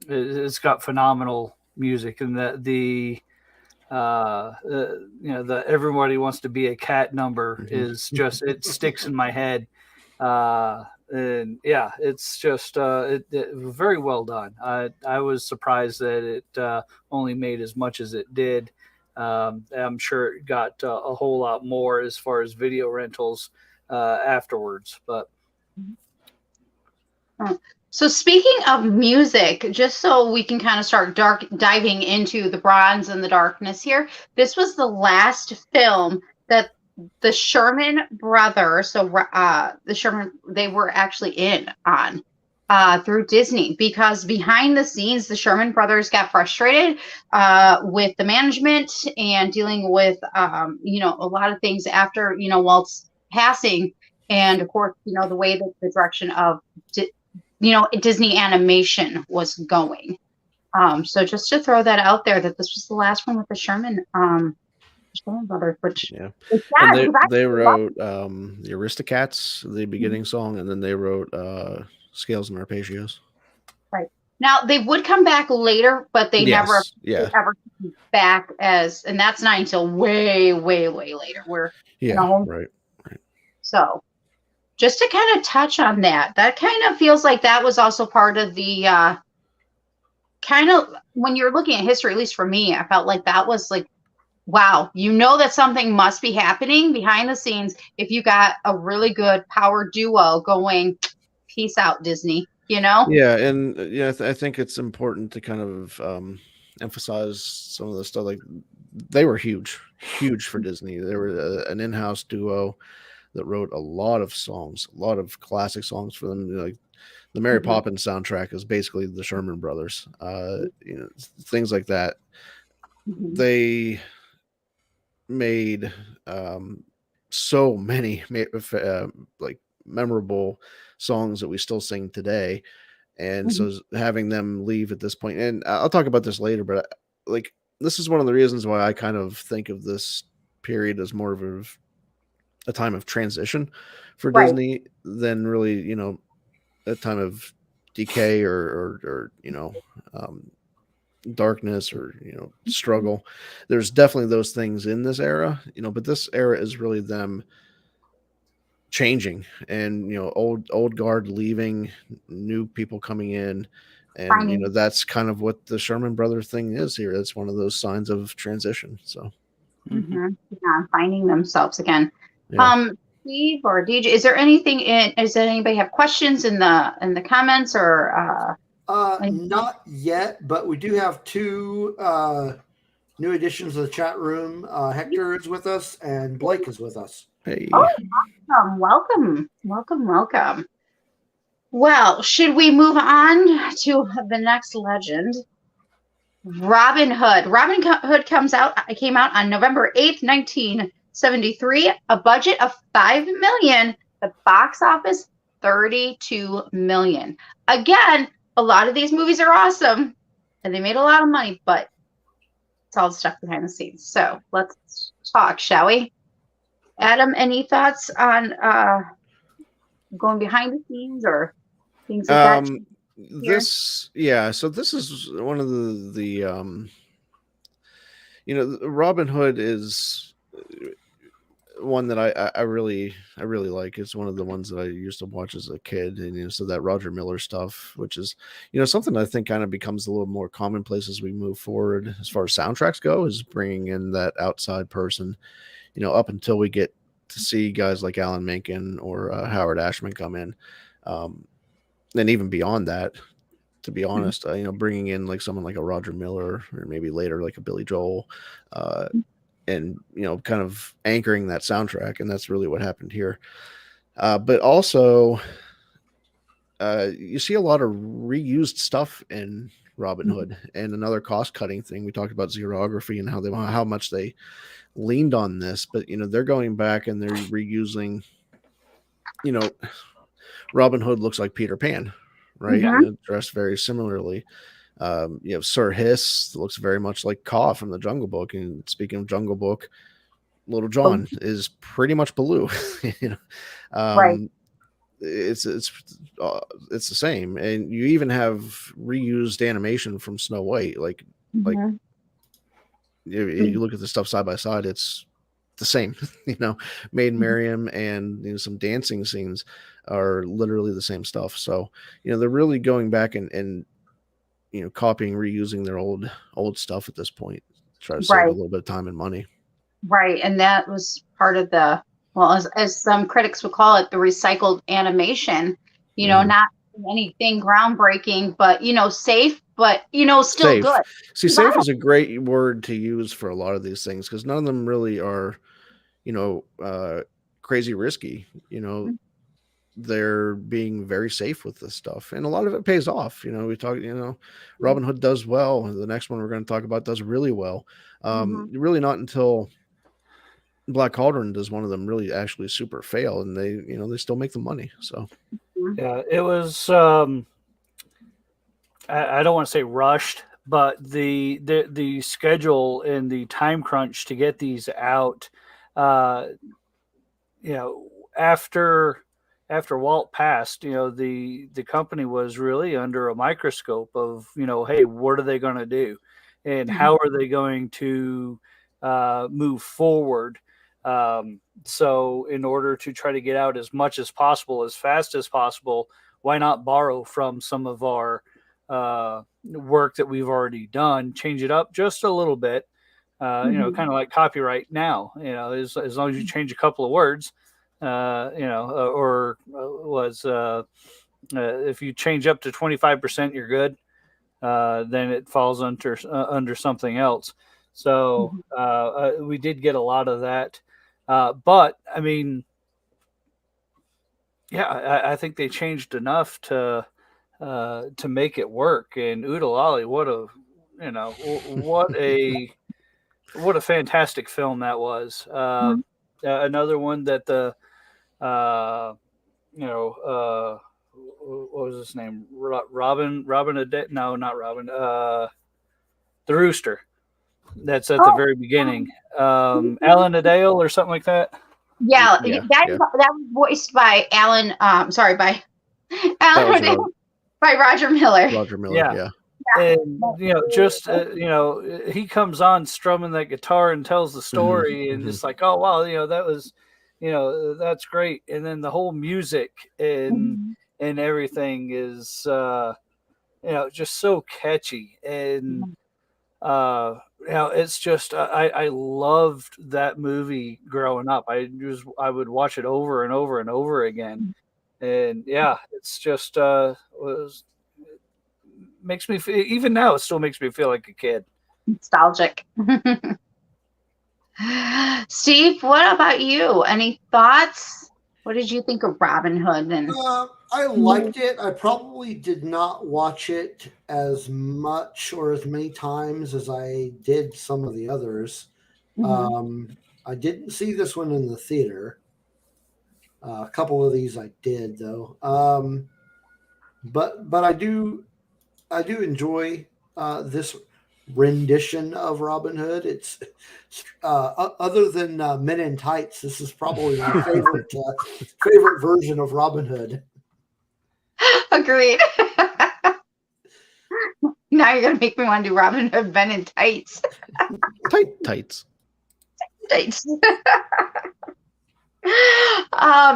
it's got phenomenal music, and the everybody wants to be a cat number is just, it sticks in my head. And yeah, it's just it very well done. I was surprised that it only made as much as it did. I'm sure it got a whole lot more as far as video rentals afterwards. But so speaking of music, just so we can kind of start diving into the bronze and the darkness here, this was the last film that the Sherman brothers, they were actually in on through Disney, because behind the scenes, the Sherman brothers got frustrated with the management and dealing with, a lot of things after, Walt's passing. And of course, the way that the direction of, Disney animation was going. So just to throw that out there, that this was the last one with the Sherman brothers, which is sad, and because they wrote the Aristocats, the beginning song, and then they wrote Scales and Arpeggios. Right. Now they would come back later, but they never ever came back and that's not until way, way, way later. Right. So just to kind of touch on that kind of feels like that was also part of the kind of, when you're looking at history, at least for me, I felt like that was like, wow, that something must be happening behind the scenes if you got a really good power duo going, peace out, Disney, Yeah, and I think it's important to kind of emphasize some of the stuff. Like, they were huge for Disney. They were an in-house duo that wrote a lot of songs, a lot of classic songs for them. Like the Mary Poppins soundtrack is basically the Sherman Brothers. Things like that. They made so many like memorable songs that we still sing today. And so having them leave at this point, and I'll talk about this later, but like, this is one of the reasons why I kind of think of this period as more of a time of transition for Disney than really, a time of decay or darkness or, struggle. There's definitely those things in this era, but this era is really them changing, and old guard leaving, new people coming in, and that's kind of what the Sherman Brothers thing is here. That's one of those signs of transition. So finding themselves again. Steve or DJ, is there anybody have questions in the comments or not yet, but we do have two new additions to the chat room. Hector is with us and Blake is with us. Hey. Oh, awesome. Welcome. Well, should we move on to the next legend? Robin Hood. Robin Hood came out on November 8th, 1973. A budget of $5 million. The box office, $32 million. Again, a lot of these movies are awesome and they made a lot of money, but it's all the stuff behind the scenes. So let's talk, shall we? Adam, any thoughts on going behind the scenes or things like that? So this is one of the Robin Hood is one that I really like. It's one of the ones that I used to watch as a kid, and so that Roger Miller stuff, which is something I think kind of becomes a little more commonplace as we move forward as far as soundtracks go, is bringing in that outside person. Up until we get to see guys like Alan Menken or Howard Ashman come in, and even beyond that, to be honest, bringing in like someone like a Roger Miller or maybe later like a Billy Joel, and kind of anchoring that soundtrack, and that's really what happened here. But also, you see a lot of reused stuff in Robin Hood, and another cost-cutting thing. We talked about xerography and how much they leaned on this, but they're going back and they're reusing. Robin Hood looks like Peter Pan, right? Dressed very similarly. You have Sir Hiss, looks very much like Kaa from the Jungle Book. And speaking of Jungle Book, Little John is pretty much Baloo. It's the same, and you even have reused animation from Snow White. Like you look at the stuff side by side, it's the same. Maid Marian and some dancing scenes are literally the same stuff. So they're really going back and copying, reusing their old stuff at this point. try to save a little bit of time and money. Right, and that was part of the, well, as some critics would call it, the recycled animation. Not anything groundbreaking, but safe, but still Safe. good. See, safe is a great word to use for a lot of these things because none of them really are, crazy risky. They're being very safe with this stuff, and a lot of it pays off. We talk, Robin Hood does well. The next one we're going to talk about does really well. Really not until Black Cauldron does one of them really actually super fail, and they still make the money. So yeah, it was. I don't want to say rushed, but the schedule and the time crunch to get these out. After Walt passed, the company was really under a microscope of, hey, what are they going to do? And how are they going to move forward? So in order to try to get out as much as possible, as fast as possible, why not borrow from some of our work that we've already done, change it up just a little bit, kind of like copyright now, as long as you change a couple of words, if you change up to 25%, you're good. Then it falls under something else. So we did get a lot of that. But I mean, I think they changed enough to make it work. And Oodalali, what a fantastic film that was. Another one that what was his name? Robin? No, not Robin. The Rooster. That's at the very beginning. Alan Adale or something like that. Yeah. That was voiced by Alan. By Alan Adale, by Roger Miller. Yeah. And he comes on strumming that guitar and tells the story, and it's like, oh wow, that was, that's great. And then the whole music and everything is, just so catchy. And it's just I loved that movie growing up. I would watch it over and over and over again, and it's just makes me feel, even now it still makes me feel like a kid. Nostalgic. Steve, what about you? Any thoughts? What did you think of Robin Hood? And I liked it. I probably did not watch it as much or as many times as I did some of the others. I didn't see this one in the theater. A couple of these I did though. But I do enjoy this rendition of Robin Hood. It's other than Men in Tights, this is probably my favorite version of Robin Hood. Agreed. Now you're gonna make me want to do Robin Hood Men in Tights. Tights.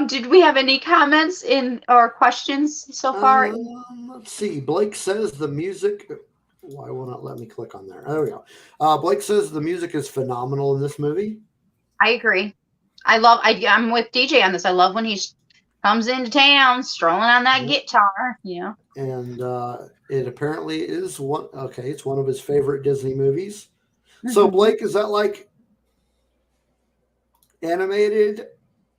Did we have any comments or questions so far? Let's see. Blake says the music. Why will not let me click on there? There we go. Blake says the music is phenomenal in this movie. I agree. I'm with DJ on this. I love when he comes into town, strolling on that guitar. And it apparently is one. Okay, it's one of his favorite Disney movies. So Blake, is that like animated,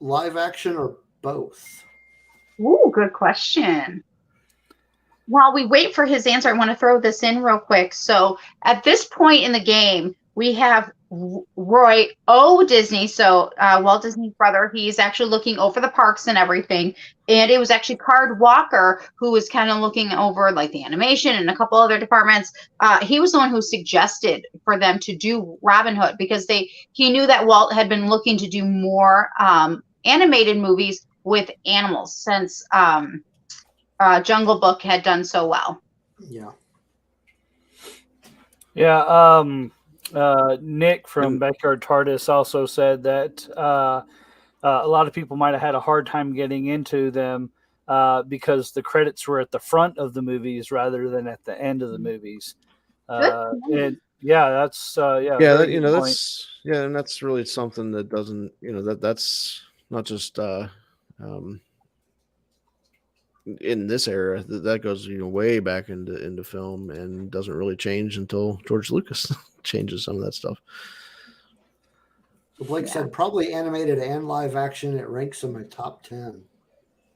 live action, or both? Ooh, good question. While we wait for his answer, I want to throw this in real quick. So at this point in the game, we have Roy O. Disney, so Walt Disney's brother. He's actually looking over the parks and everything. And it was actually Card Walker who was kind of looking over like the animation and a couple other departments. He was the one who suggested for them to do Robin Hood because he knew that Walt had been looking to do more animated movies with animals since Jungle Book had done so well. Nick from Backyard TARDIS also said that a lot of people might have had a hard time getting into them because the credits were at the front of the movies rather than at the end of the movies. And Yeah, that's Yeah, very that, good point. and that's really something that doesn't, that's not just in this era. That goes way back into film and doesn't really change until George Lucas changes some of that stuff. So Blake said probably animated and live action. It ranks in my top 10.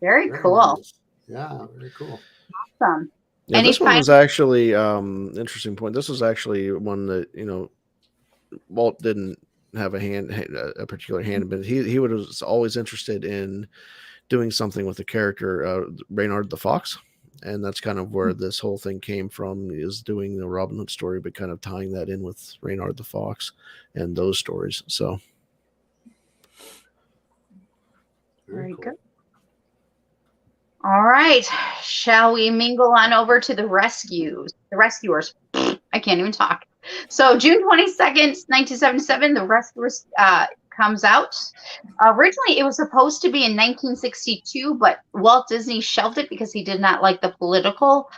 Very cool. Nice. Yeah, very cool. Awesome. Yeah, Any this one was actually interesting point. This was actually one that Walt didn't have a particular hand, but he was always interested in doing something with the character Reynard the Fox, and that's kind of where this whole thing came from, is doing the Robin Hood story, but kind of tying that in with Reynard the Fox and those stories. So very good. All right, shall we mingle on over to the rescuers? I can't even talk. So June 22nd, 1977, The Rescuers comes out. Originally, it was supposed to be in 1962, but Walt Disney shelved it because he did not like the political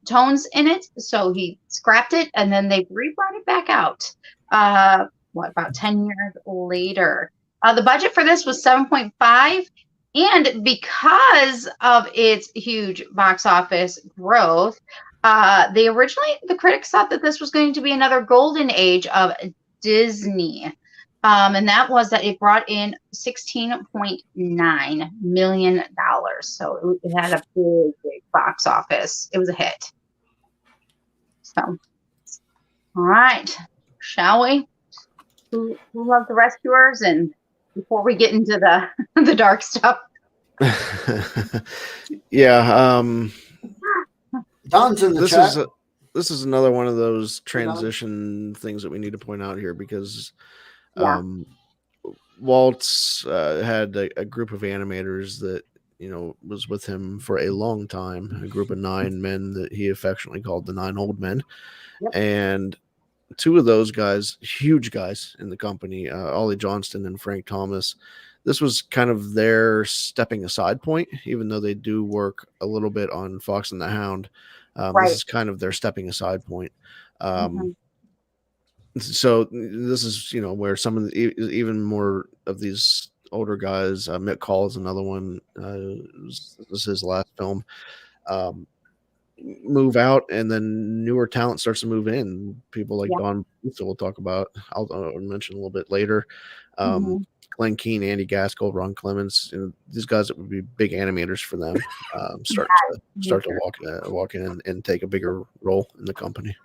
tones in it. So he scrapped it, and then they brought it back out. About 10 years later. The budget for this was $7.5. And because of its huge box office growth, the critics thought that this was going to be another golden age of Disney. And that was that it brought in $16.9 million. So it had a big box office. It was a hit. So, all right. Shall we? Who loves The Rescuers? And before we get into the dark stuff. Yeah. Don's in the chat. This is another one of those transition things that we need to point out here, because Walt's had a group of animators that was with him for a long time, a group of 9 men that he affectionately called the 9 old men. Yep. And 2 of those guys, huge guys in the company, Ollie Johnston and Frank Thomas, this was kind of their stepping aside point, even though they do work a little bit on Fox and the Hound. This is kind of their stepping aside point. So this is, where some of even more of these older guys, Mick Call is another one. This is his last film. Move out, and then newer talent starts to move in. People like Don Bluth, we'll talk about. I'll mention a little bit later. Glenn Keane, Andy Gaskell, Ron Clements, these guys that would be big animators for them start to walk in and take a bigger role in the company.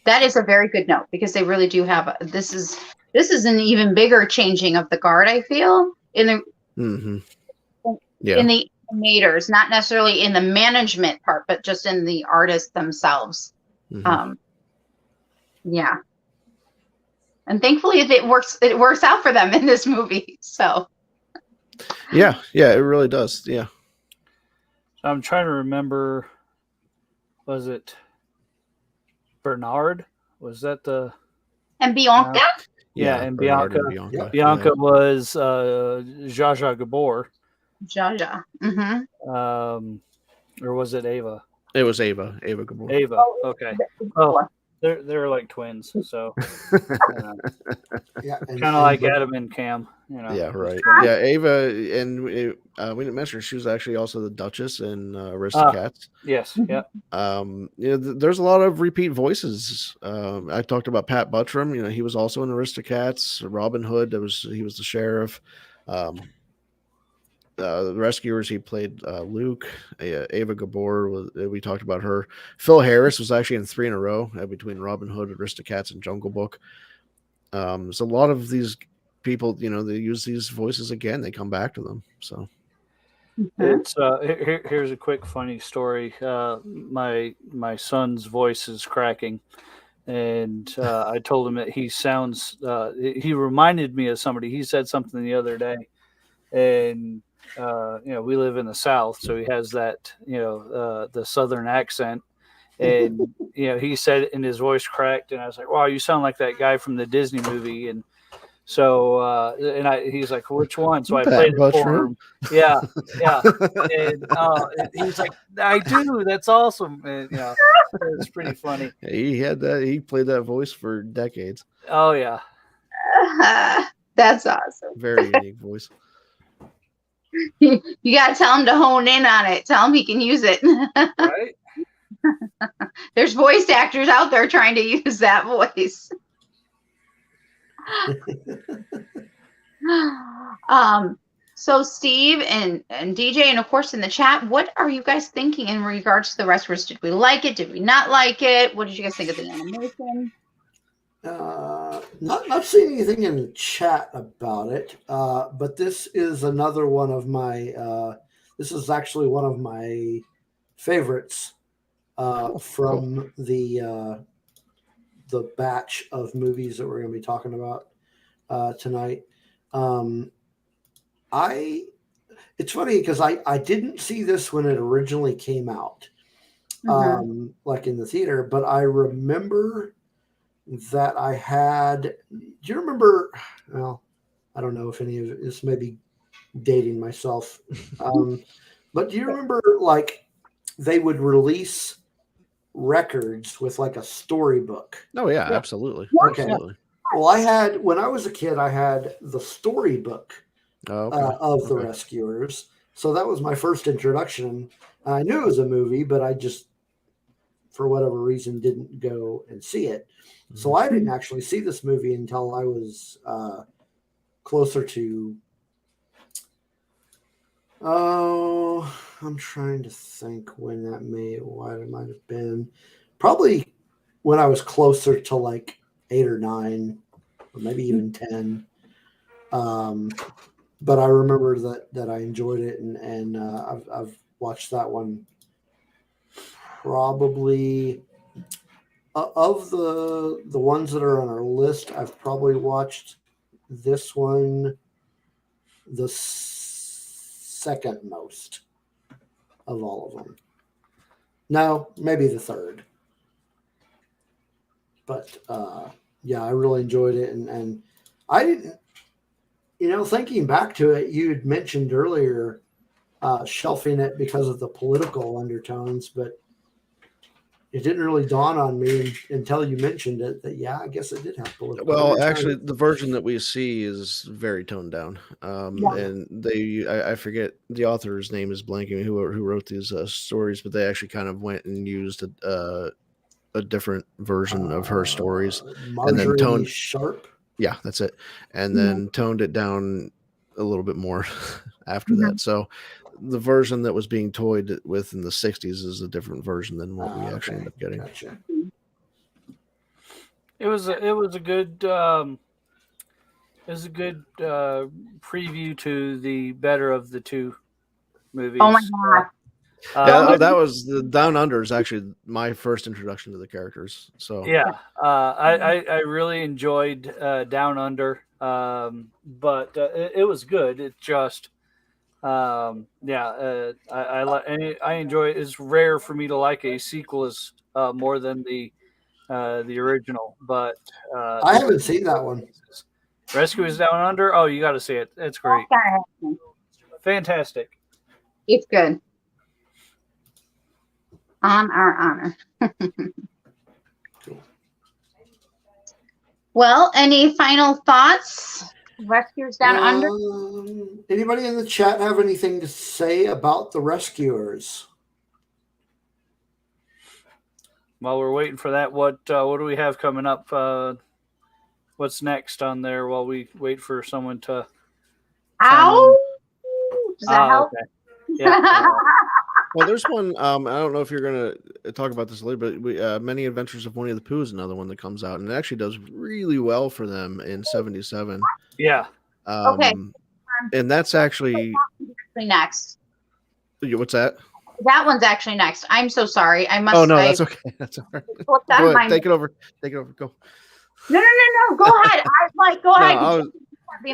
That is a very good note, because they really do have this is an even bigger changing of the guard, I feel, in the in the animators, not necessarily in the management part, but just in the artists themselves. And thankfully it works out for them in this movie. So yeah, it really does. Yeah. So I'm trying to remember, was it Bernard? Was that the and Bianca? And Bianca. Bianca was Zsa Zsa Gabor. Zsa Zsa. Or was it Ava? It was Ava Gabor. Ava. Okay. Oh, they're like twins, so kind of like Adam and Cam. Yeah, right. Yeah, Ava, and we didn't mention her. She was actually also the Duchess in Aristocats. Yes. Yeah. There's a lot of repeat voices. I talked about Pat Buttram. He was also in Aristocats. Robin Hood. He was the sheriff. The Rescuers, he played Luke. Ava Gabor, we talked about her. Phil Harris was actually in 3 in a row between Robin Hood, Aristocats, and Jungle Book. So a lot of these people, they use these voices again. They come back to them. So it's here's a quick funny story. My son's voice is cracking, and I told him that he sounds. He reminded me of somebody. He said something the other day, and we live in the South, so he has that, the Southern accent, and, he said it and his voice cracked, and I was like, wow, you sound like that guy from the Disney movie. And So he's like, which one? So I Pat played it for Buttram. him. Yeah, yeah. And he's like, I do. That's awesome. And it's pretty funny. He had that. He played that voice for decades. Oh yeah. That's awesome. Very unique voice. You gotta tell him to hone in on it. Tell him he can use it. Right. There's voice actors out there trying to use that voice. So Steve and DJ, and of course in the chat, what are you guys thinking in regards to the Rescuers? Did we like it? Did we not like it? What did you guys think of the animation? Not seeing anything in the chat about it, but this is another one of my. This is actually one of my favorites from the batch of movies that we're going to be talking about tonight. It's funny because I didn't see this when it originally came out, like in the theater, but I remember that I had. Do you remember? Well, I don't know if any of this may be dating myself, but do you remember like they would release records with like a storybook? Oh yeah, absolutely. Okay. Absolutely. Well, I had when I was a kid, I had the storybook of the Rescuers, so that was my first introduction. I knew it was a movie, but I just, for whatever reason, didn't go and see it. So I didn't actually see this movie until I was closer to. Oh, I'm trying to think when that why it might have been. Probably when I was closer to like 8 or 9, or maybe even 10. But I remember that I enjoyed it, and I've watched that one probably. Of the ones that are on our list, I've probably watched this one the second most of all of them. No, maybe the third. But yeah, I really enjoyed it, and I didn't. Thinking back to it, you had mentioned earlier shelving it because of the political undertones, but it didn't really dawn on me until you mentioned it that, yeah, I guess it did have political. Well, actually, the version that we see is very toned down. And I forget the author's name is blanking who wrote these stories, but they actually kind of went and used a different version of her stories. Marjorie and then toned Sharp. Yeah, that's it. And then toned it down a little bit more after that. So the version that was being toyed with in the 60s is a different version than what we actually end up getting. Gotcha. It was a good preview to the better of the two movies. Oh my god! That was the Down Under is actually my first introduction to the characters. So yeah, I really enjoyed Down Under, but it was good. It just I enjoy it. It's rare for me to like a sequel more than the original, but I haven't seen that one. Rescuers Down Under. Oh, you got to see it. It's great. Fantastic. It's good. On our honor. Well, any final thoughts? Rescuers Down Under? Anybody in the chat have anything to say about the Rescuers? While we're waiting for that, what do we have coming up? What's next on there while we wait for someone to... Ow! Does that help? Okay. Yeah. Well, there's one. I don't know if you're going to talk about this later, but Many Adventures of Winnie the Pooh is another one that comes out, and it actually does really well for them in '77. Yeah. Okay. And that's actually next. What's that? That one's actually next. I'm so sorry. I must. Oh no, that's okay. That's all right. Go ahead. Take it over. Go. No. Go ahead. Go ahead.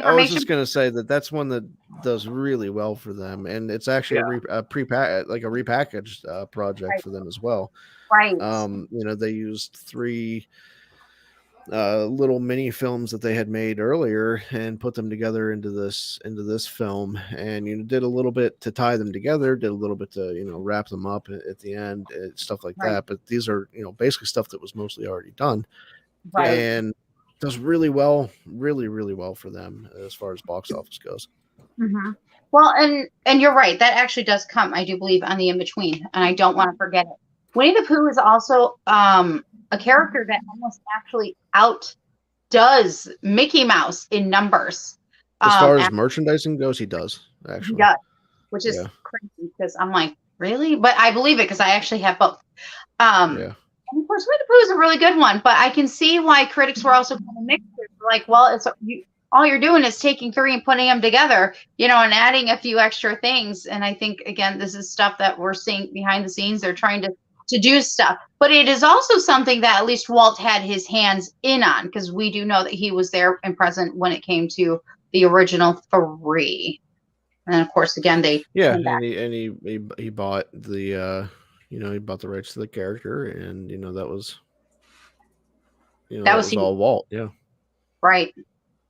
I was just going to say that's one that does really well for them, and it's actually a repackaged project for them as well. Right. They used 3 little mini films that they had made earlier and put them together into this film, and did a little bit to tie them together, did a little bit to wrap them up at the end, stuff like that. But these are basically stuff that was mostly already done, and does really well for them as far as box office goes. Mm-hmm. Well, and you're right, that actually does come, I do believe, on the in between, and I don't want to forget it. Winnie the Pooh is also a character that almost actually outdoes Mickey Mouse in numbers. As far as merchandising goes, he does, actually. He does, which is crazy, because I'm like, really? But I believe it, because I actually have both. And of course, Winnie the Pooh is a really good one, but I can see why critics were also kind of mixed. Like, well, all you're doing is taking three and putting them together, and adding a few extra things. And I think, again, this is stuff that we're seeing behind the scenes. They're trying to do stuff, but it is also something that at least Walt had his hands in on, because we do know that he was there and present when it came to the original three. And of course, again, and he bought the he bought the rights to the character, and that was that was all Walt. Right.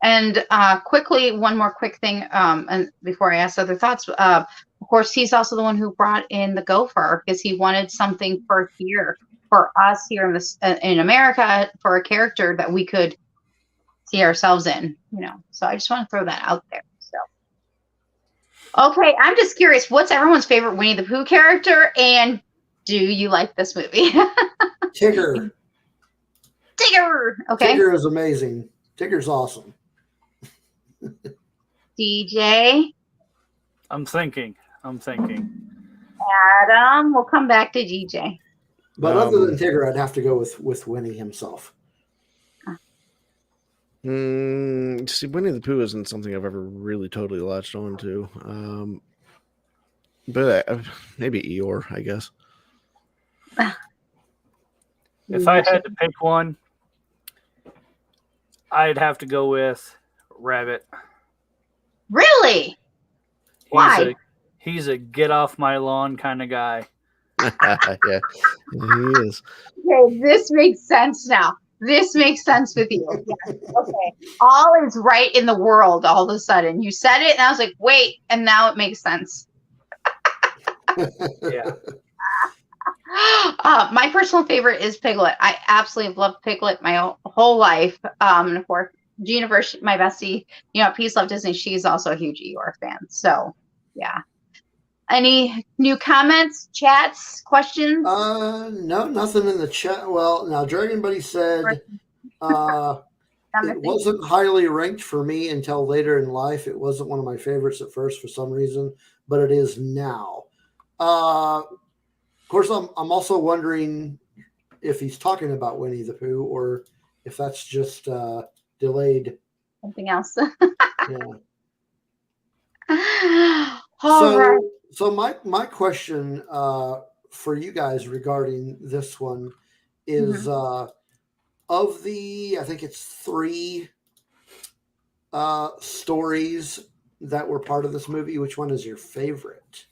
And quickly, one more quick thing, and before I ask other thoughts, of course, he's also the one who brought in the gopher, because he wanted something for us here in America, for a character that we could see ourselves in, So I just want to throw that out there. So, okay, I'm just curious, what's everyone's favorite Winnie the Pooh character, and do you like this movie? Tigger. Tigger. Okay. Tigger is amazing. Tigger's awesome. DJ. I'm thinking. Adam, we'll come back to DJ. But other than Tigger, I'd have to go with Winnie himself. See, Winnie the Pooh isn't something I've ever really totally latched on to. But maybe Eeyore, I guess. If I had to pick one, I'd have to go with Rabbit. Really? Why? He's a get off my lawn kind of guy. Yeah, he is. Okay, this makes sense now. This makes sense with you. Yes. Okay. All is right in the world all of a sudden. You said it, and I was like, wait, and now it makes sense. Yeah. My personal favorite is Piglet. I absolutely have loved Piglet my whole life. And of course, Gina, my bestie, Peace Love Disney, she's also a huge Eeyore fan. So, yeah. Any new comments, chats, questions? No, nothing in the chat. Well, now Dragon Buddy said it wasn't highly ranked for me until later in life. It wasn't one of my favorites at first for some reason, but it is now. Of course, I'm also wondering if he's talking about Winnie the Pooh or if that's just delayed. Something else. Yeah. So my question for you guys regarding this one is of the, I think it's 3 stories that were part of this movie, which one is your favorite?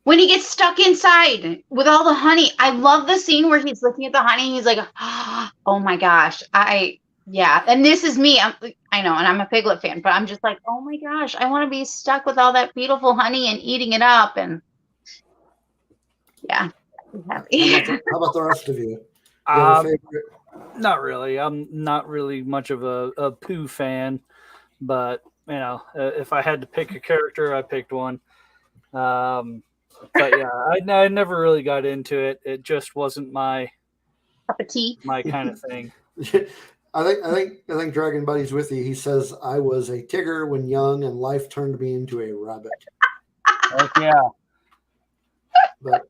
When he gets stuck inside with all the honey. I love the scene where he's looking at the honey. He's like, oh my gosh. And this is me. I know, and I'm a Piglet fan, but I'm just like, oh my gosh, I want to be stuck with all that beautiful honey and eating it up. And yeah, I'm happy. How about the rest of you? Have a favorite? Not really. I'm not really much of a Pooh fan, but if I had to pick a character, I picked one. But yeah, I never really got into it. It just wasn't my cup of tea, my kind of thing. I think Dragon Buddy's with you. He says I was a Tigger when young, and life turned me into a rabbit. Heck yeah. But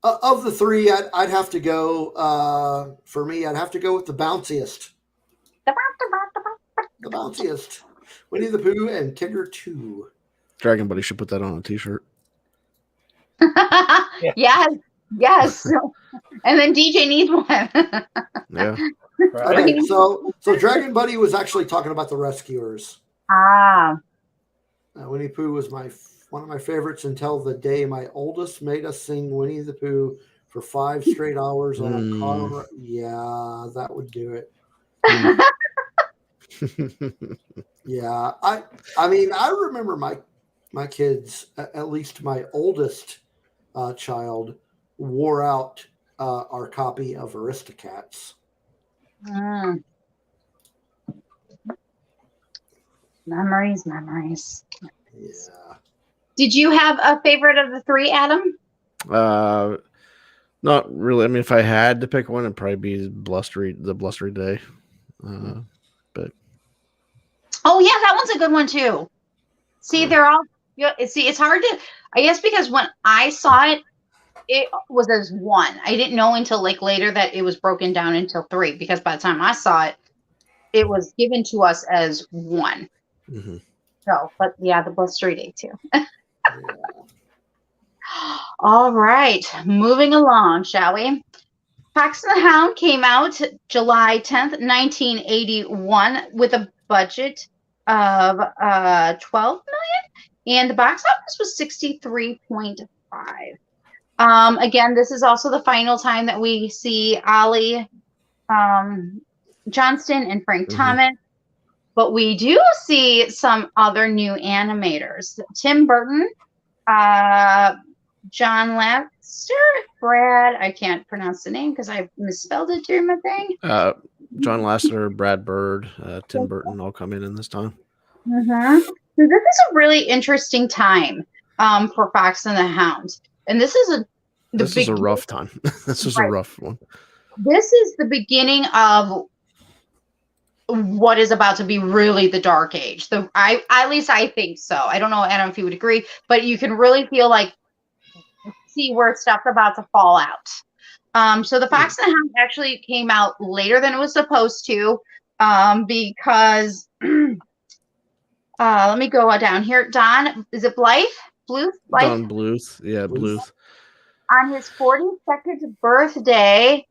of the 3, I'd have to go. For me, I'd have to go with the bounciest. The bounciest. Winnie the Pooh and Tigger 2. Dragon Buddy should put that on a T-shirt. Yes. And then DJ needs one. Yeah. Right. Okay, so Dragon Buddy was actually talking about the Rescuers. Winnie Pooh was one of my favorites until the day my oldest made us sing Winnie the Pooh for 5 straight hours on a car. Yeah, that would do it. Yeah, I mean, I remember my kids, at least my oldest child, wore out our copy of Aristocats. Mm. Memories. Yeah. Did you have a favorite of the three, Adam? Not really. I mean, if I had to pick one, it'd probably be the blustery day. But Oh yeah, that one's a good one too. See, they're all. See, it's hard to. I guess because when I saw it, it was as one. I didn't know until like later that it was broken down into three. Because by the time I saw it, it was given to us as one. mm-hmm. So, but yeah, the blustery day too. All right, moving along, shall we? Fox and the Hound came out July 10th, 1981, with a budget of $12 million, and the box office was 63.5. Again, this is also the final time that we see Ollie Johnston and Frank Thomas, but we do see some other new animators. Tim Burton, John Lasseter, Brad, I can't pronounce the name because I misspelled it during my thing. John Lasseter, Brad Bird, Tim Burton all come in this time. So this is a really interesting time for Fox and the Hound. And this is a rough time. This is a rough one. This is the beginning of what is about to be really the dark age. At least I think so. I don't know, Adam, if you would agree, but you can really feel like see where stuff's about to fall out. So the Fox and the Hound actually came out later than it was supposed to, because let me go down here. Don, is it Blythe? Bluth? Don Bluth. Yeah, Bluth. On his 42nd birthday,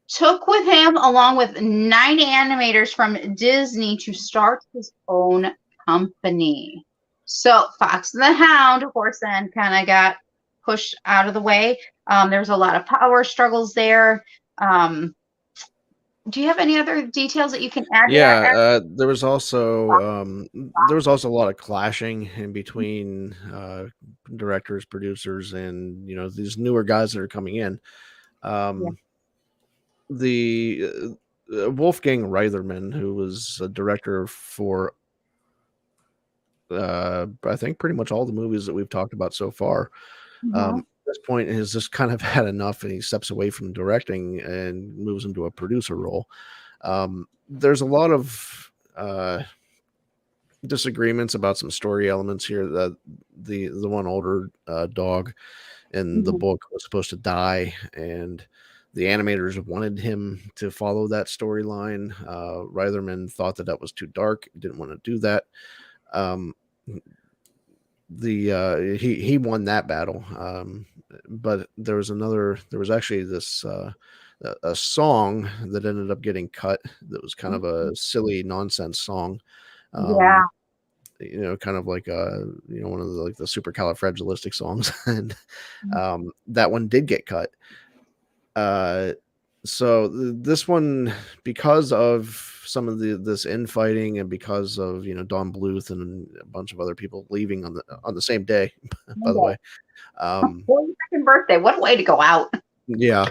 took with him, along with 9 animators from Disney, to start his own company. So Fox and the Hound, of course, then kind of got pushed out of the way. There was a lot of power struggles there. Do you have any other details that you can add? Yeah, there was also a lot of clashing in between directors, producers, and these newer guys that are coming in. The Wolfgang Reitherman, who was a director for I think pretty much all the movies that we've talked about so far, at this point has just kind of had enough, and he steps away from directing and moves into a producer role. There's a lot of disagreements about some story elements here. That the one older dog in the book was supposed to die, and the animators wanted him to follow that storyline. Reitherman thought that was too dark, didn't want to do that. He won that battle, but there was actually this a song that ended up getting cut that was kind of a silly nonsense song. Kind of like one of the supercalifragilistic songs, and that one did get cut. So this one, because of some of this infighting, and because of Don Bluth and a bunch of other people leaving on the same day, by the way. 42nd birthday, what a way to go out. Yeah.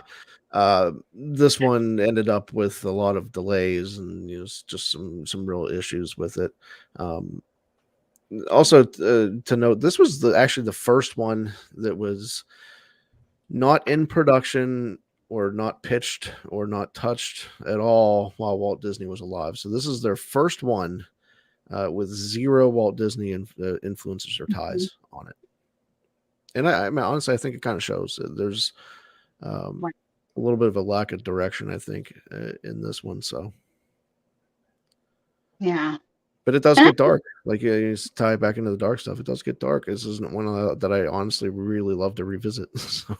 This one ended up with a lot of delays and just some real issues with it. Also to note, this was actually the first one that was not in production or not pitched or not touched at all while Walt Disney was alive. So this is their first one with zero Walt Disney influences or ties on it. And I mean, honestly, I think it kind of shows that there's a little bit of a lack of direction, I think, in this one. So, yeah. But it does get dark. Like you tie back into the dark stuff. It does get dark. This isn't one that I honestly really love to revisit. So.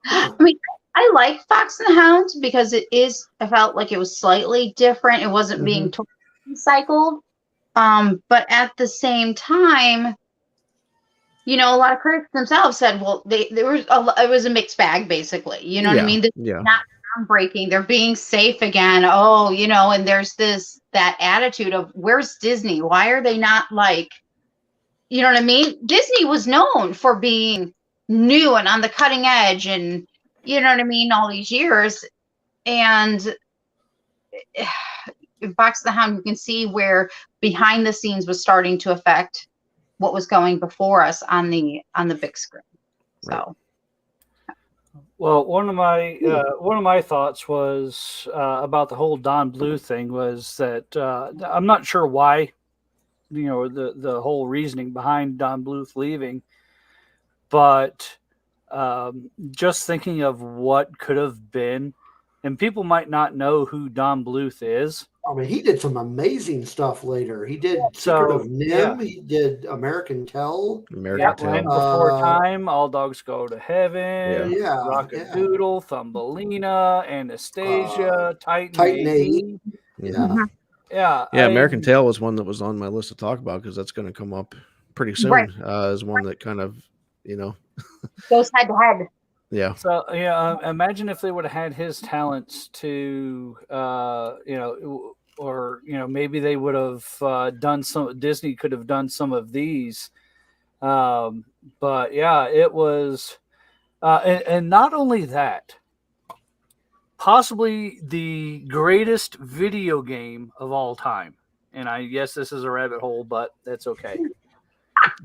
I mean, I like Fox and the Hound because I felt like it was slightly different. It wasn't being totally recycled. But at the same time, a lot of critics themselves said, well, it was a mixed bag, basically. You know what I mean? This is not groundbreaking. They're being safe again. Oh, and there's that attitude of, where's Disney? Why are they not like, you know what I mean? Disney was known for being new and on the cutting edge, and you know what I mean, all these years. And in Fox the Hound, you can see where behind the scenes was starting to affect what was going before us on the big screen. So, well, one of my thoughts was about the whole Don Bluth thing was that I'm not sure why, the whole reasoning behind Don Bluth leaving, but just thinking of what could have been, and people might not know who Don Bluth is. I mean, he did some amazing stuff later. He did Secret of Nim. Yeah. He did American Tell. Land Before Time, All Dogs Go to Heaven, Rock-a-Doodle, Thumbelina, Anastasia, Titan AD. Yeah. American Tale was one that was on my list to talk about because that's going to come up pretty soon as one that kind of, goes head to head. Yeah. So imagine if they would have had his talents to, or maybe they would have done some. Disney could have done some of these, but yeah, it was, and not only that, possibly the greatest video game of all time. And I guess this is a rabbit hole, but that's okay.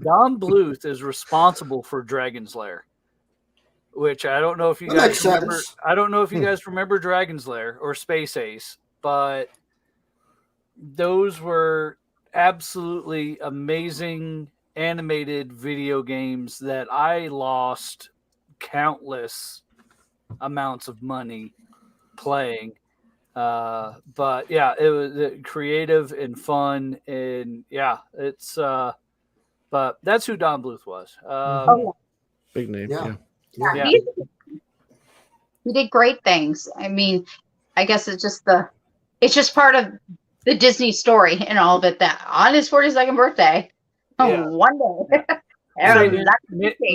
Don Bluth is responsible for Dragon's Lair. Which I don't know if you guys remember. I don't know if you guys remember Dragon's Lair or Space Ace, but those were absolutely amazing animated video games that I lost countless amounts of money playing. But yeah, it was creative and fun, and yeah, it's. But that's who Don Bluth was. Big name. Yeah. Yeah. He did great things. I mean, I guess it's just part of the Disney story and all of it, that on his 42nd birthday, one day.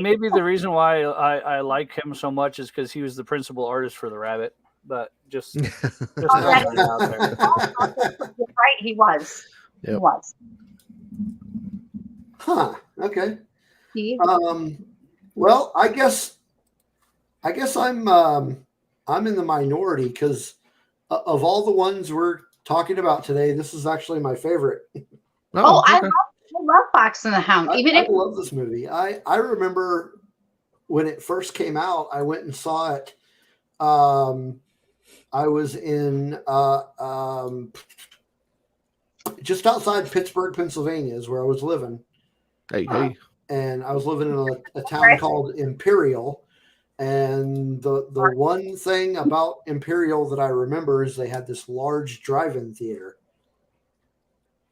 Maybe the reason why I like him so much is because he was the principal artist for the Rabbit. But just throwing it out there. You're right, he was. Yep. He was. Huh. Okay. Well, I guess I'm in the minority because of all the ones we're talking about today, this is actually my favorite. I love Fox and the Hound. I love this movie. I remember when it first came out, I went and saw it. I was in just outside Pittsburgh, Pennsylvania, is where I was living. Hey. And I was living in a town called Imperial. And the one thing about Imperial that I remember is they had this large drive-in theater.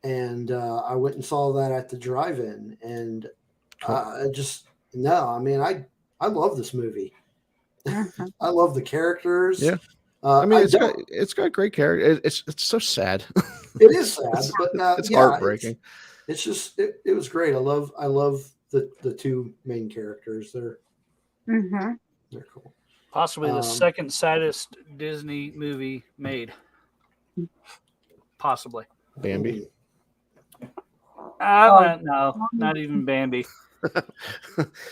And I went and saw that at the drive-in. And I love this movie. I love the characters. Yeah. It's got great characters. It's so sad. It is sad, but it's heartbreaking. It's just it was great. I love the two main characters. They're cool. Possibly the second saddest Disney movie made. Possibly. Bambi. No, not even Bambi. To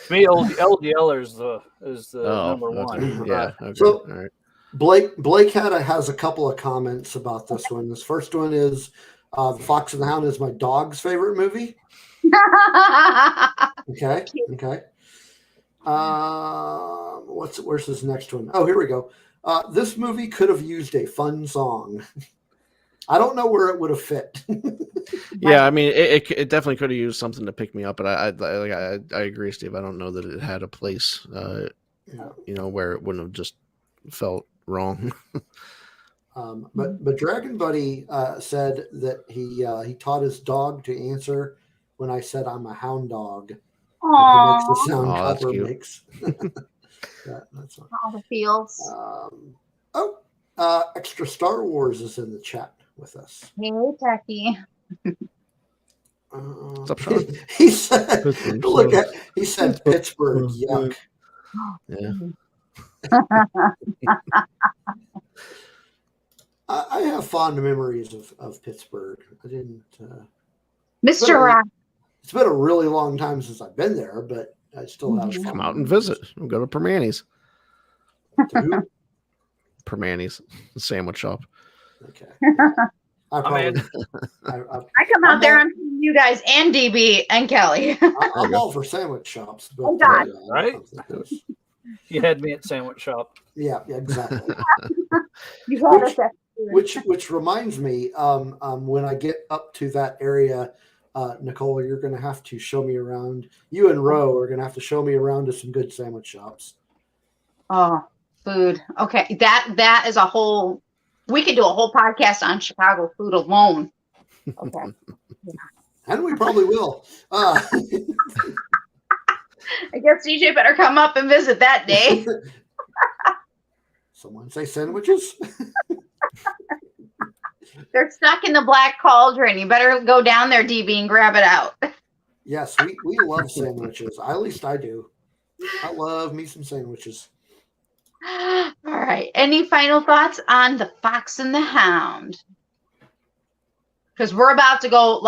me, Old Yeller is the number one. Yeah. Okay. So, all right. Blake has a couple of comments about this one. This first one is The Fox and the Hound is my dog's favorite movie. Okay. Where's this next one? Oh, here we go. This movie could have used a fun song. I don't know where it would have fit. Yeah, I mean, it definitely could have used something to pick me up, but I agree, Steve. I don't know that it had a place, where it wouldn't have just felt wrong. But Dragon Buddy said that he taught his dog to answer when I said I'm a hound dog. Aww. He makes the sound Copper makes. That's fun. All the feels. Extra Star Wars is in the chat with us. Hey, Techie. What's up, Sean? He said, he said Pittsburgh, yuck. Yeah. I have fond memories of Pittsburgh. I didn't. Mr. Rock. It's been a really long time since I've been there, but I still have fond Come out and memories. visit. We'll go to Permanis. To who? Permanis, the sandwich shop. Okay. I probably. I come out there and see you guys and DB and Kelly. I'm all for sandwich shops. But, Oh, God. Right? You had me at sandwich shop. Yeah, exactly. You got us that. Which reminds me, when I get up to that area, Nicole, you're going to have to show me around. You and Ro are going to have to show me around to some good sandwich shops. Oh, food. Okay, that is a whole. We could do a whole podcast on Chicago food alone. Okay. And we probably will. I guess DJ better come up and visit that day. Someone say sandwiches? They're stuck in the Black Cauldron. You better go down there, DB, and grab it out. Yes, we love sandwiches. At least I do. I love me some sandwiches. All right. Any final thoughts on the Fox and the Hound? Because we're about to go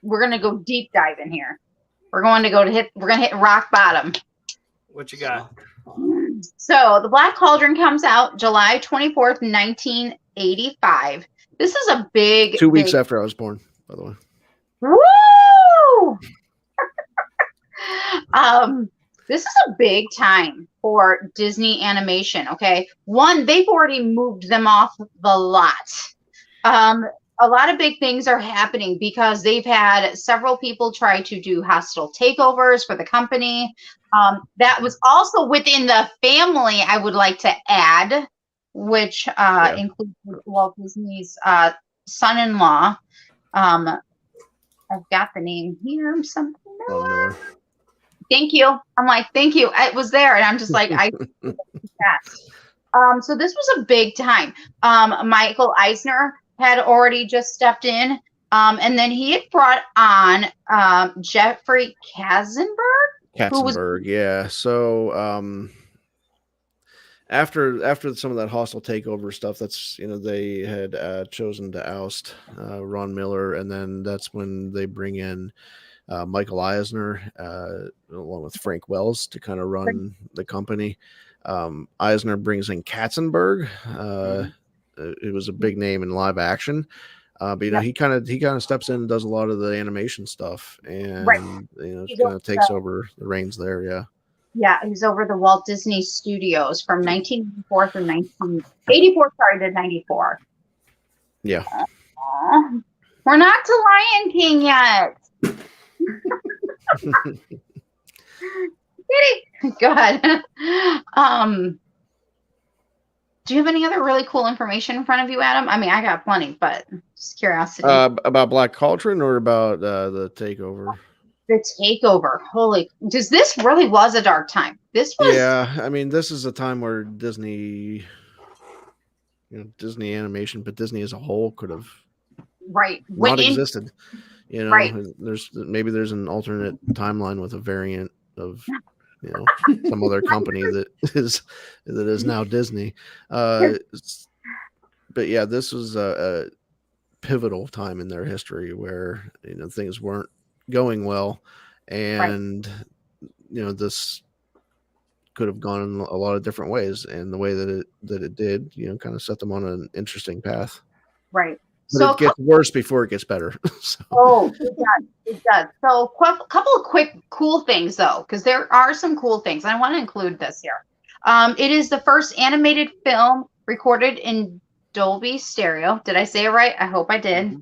we're gonna go deep dive in here. We're gonna hit rock bottom. What you got? So the Black Cauldron comes out July 24th, 1985. This is a big 2 weeks after I was born, by the way. Woo! This is a big time for Disney animation. Okay, one, they've already moved them off the lot. A lot of big things are happening because they've had several people try to do hostile takeovers for the company. That was also within the family, I would like to add, which includes Walt Disney's son-in-law. I've got the name here. Something Miller. Thank you. I'm like, thank you. It was there, and I'm just like, so this was a big time. Michael Eisner had already just stepped in, and then he had brought on Jeffrey Katzenberg, yeah. So after some of that hostile takeover stuff, that's they had chosen to oust Ron Miller, and then that's when they bring in Michael Eisner along with Frank Wells to kind of run the company. Eisner brings in Katzenberg. It was a big name in live action, but he kind of steps in and does a lot of the animation stuff, and kind of takes over the reins there. Yeah, he was over the Walt Disney Studios from 1984 to 1984. Sorry, to 94. Yeah. We're not to Lion King yet. Go ahead. Do you have any other really cool information in front of you, Adam? I mean, I got plenty, but just curiosity. About Black Cauldron or about the takeover? The takeover. This really was a dark time. This was. Yeah, I mean, this is a time where Disney animation, but Disney as a whole could have not existed. There's an alternate timeline with a variant of some other company that is now Disney. But yeah, this was a pivotal time in their history where things weren't going well, and this could have gone in a lot of different ways, and the way that it did kind of set them on an interesting path. Right. But so it gets worse before it gets better. It does. So a couple of quick cool things, though, because there are some cool things. I want to include this here. It is the first animated film recorded in Dolby Stereo. Did I say it right? I hope I did.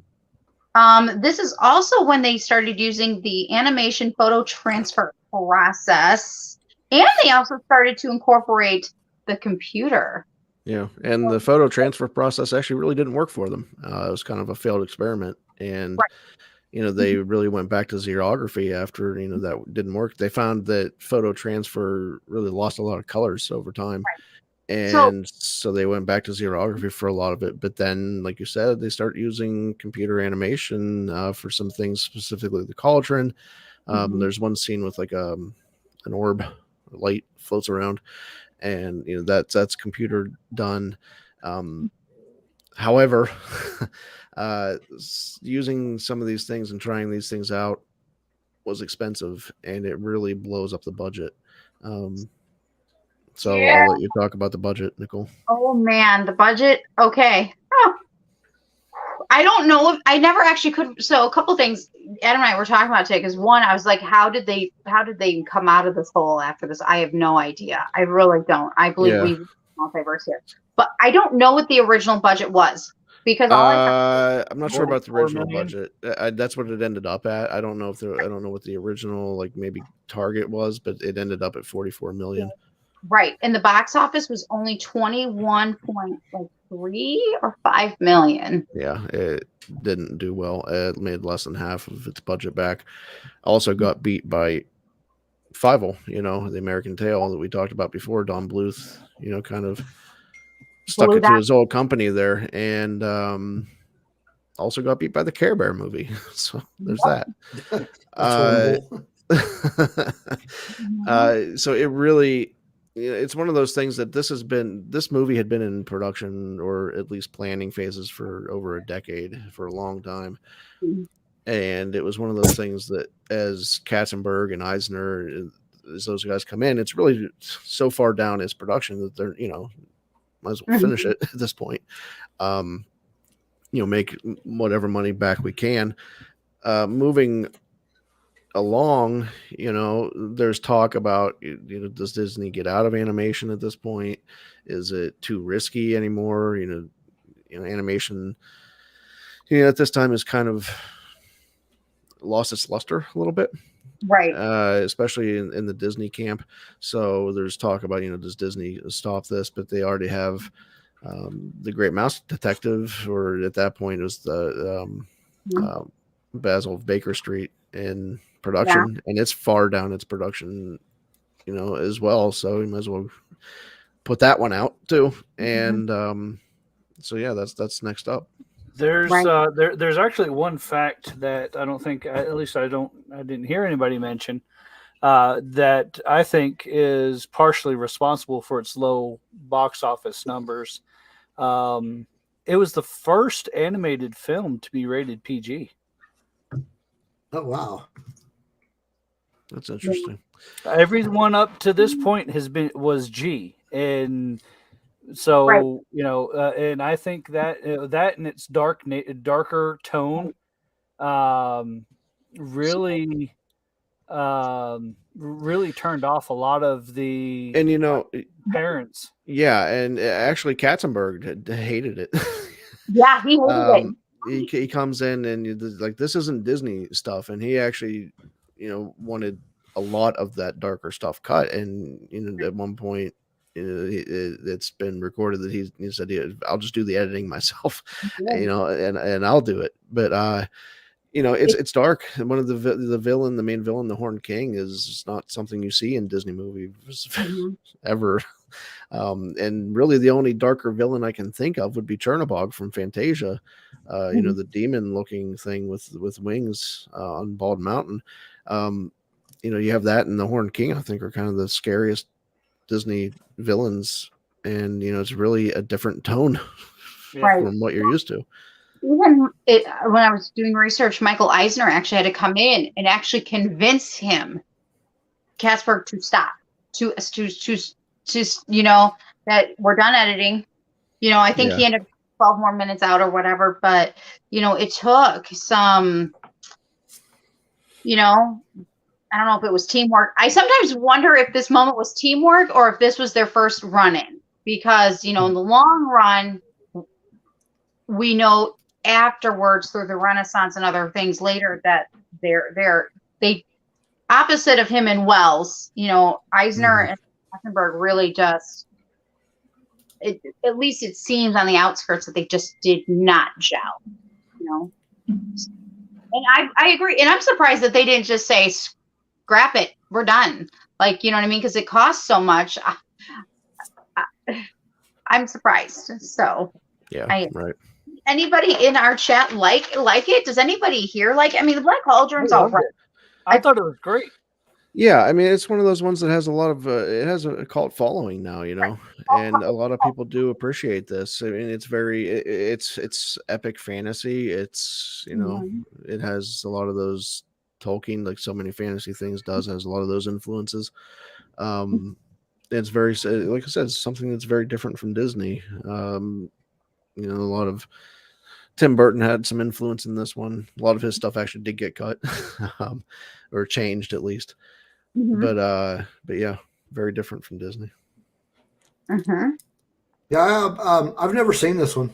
This is also when they started using the animation photo transfer process, and they also started to incorporate the computer. Yeah, and the photo transfer process actually really didn't work for them. It was kind of a failed experiment, and they really went back to xerography after that didn't work. They found that photo transfer really lost a lot of colors over time, and so they went back to xerography for a lot of it. But then, like you said, they start using computer animation for some things, specifically the cauldron. There's one scene with like an orb, light floats around, and that's computer done. However, using some of these things and trying these things out was expensive, and it really blows up the budget. So Yeah. I'll let you talk about the budget, Nicole. Oh man, the budget. Okay. Huh. I don't know if I never actually could. So a couple things Adam and I were talking about today, because one, I was like, how did they come out of this hole after this? I have no idea. I really don't. I believe we multiverse here, but I don't know what the original budget was, because I'm not sure about the original million. budget. That's what it ended up at. I don't know what the original like maybe target was, but it ended up at 44 million. Right, and the box office was only 21.3 or 5 million. Yeah, it didn't do well. It made less than half of its budget back. Also got beat by Fievel, the American Tail that we talked about before. Don Bluth, kind of stuck it to his old company there, and also got beat by the Care Bear movie. So there's that. So it really, it's one of those things that this movie had been in production, or at least planning phases, for over a decade, for a long time. And it was one of those things that as Katzenberg and Eisner, as those guys come in, it's really so far down as production that they're, might as well finish it at this point. Make whatever money back we can. Moving along, there's talk about, does Disney get out of animation at this point? Is it too risky anymore? Animation, at this time is kind of lost its luster a little bit. Right. Especially in the Disney camp. So there's talk about, does Disney stop this? But they already have the Great Mouse Detective, or at that point it was the Basil of Baker Street in production, and it's far down its production, as well. So you might as well put that one out too. And so yeah, that's next up. There's there's actually one fact that I don't think, at least I didn't hear anybody mention, that I think is partially responsible for its low box office numbers. It was the first animated film to be rated PG. Oh wow, that's interesting. Everyone up to this point was G, and so and I think that that and its darker tone really turned off a lot of the parents. Yeah, and actually Katzenberg hated it. Yeah, he hated it. He comes in and like, this isn't Disney stuff, and he actually wanted a lot of that darker stuff cut. And at one point, it's been recorded that he said, I'll just do the editing myself. And I'll do it. But it's dark. And one of the main villain, the Horned King, is not something you see in Disney movies ever. And really the only darker villain I can think of would be Chernabog from Fantasia. The demon looking thing with wings on Bald Mountain. You have that, and the Horned King, I think, are kind of the scariest Disney villains, and it's really a different tone from what you're used to. Even when I was doing research, Michael Eisner actually had to come in and actually convince Katzenberg to stop, to that we're done editing. I think he ended up 12 more minutes out or whatever, but it took some, I don't know if it was teamwork. I sometimes wonder if this moment was teamwork or if this was their first run-in, because, in the long run, we know afterwards through the Renaissance and other things later that they opposite of him and Wells, Eisner and Katzenberg really just, at least it seems on the outskirts that they just did not gel, And I agree. And I'm surprised that they didn't just say, scrap it, we're done. Like, you know what I mean? Because it costs so much. I'm surprised. So yeah, right. Anybody in our chat like it? Does anybody here like it? I mean, the Black Cauldron's all right. I thought it was great. Yeah, I mean, it's one of those ones that has a lot of it has a cult following now, and a lot of people do appreciate this. I mean, it's it's epic fantasy. It's Mhm. it has a lot of those Tolkien, like so many fantasy things does, has a lot of those influences. Um, it's very like I said, it's something that's very different from Disney. A lot of Tim Burton had some influence in this one. A lot of his stuff actually did get cut, or changed at least. Mhm. But yeah, very different from Disney. Mhm. Yeah, I've never seen this one.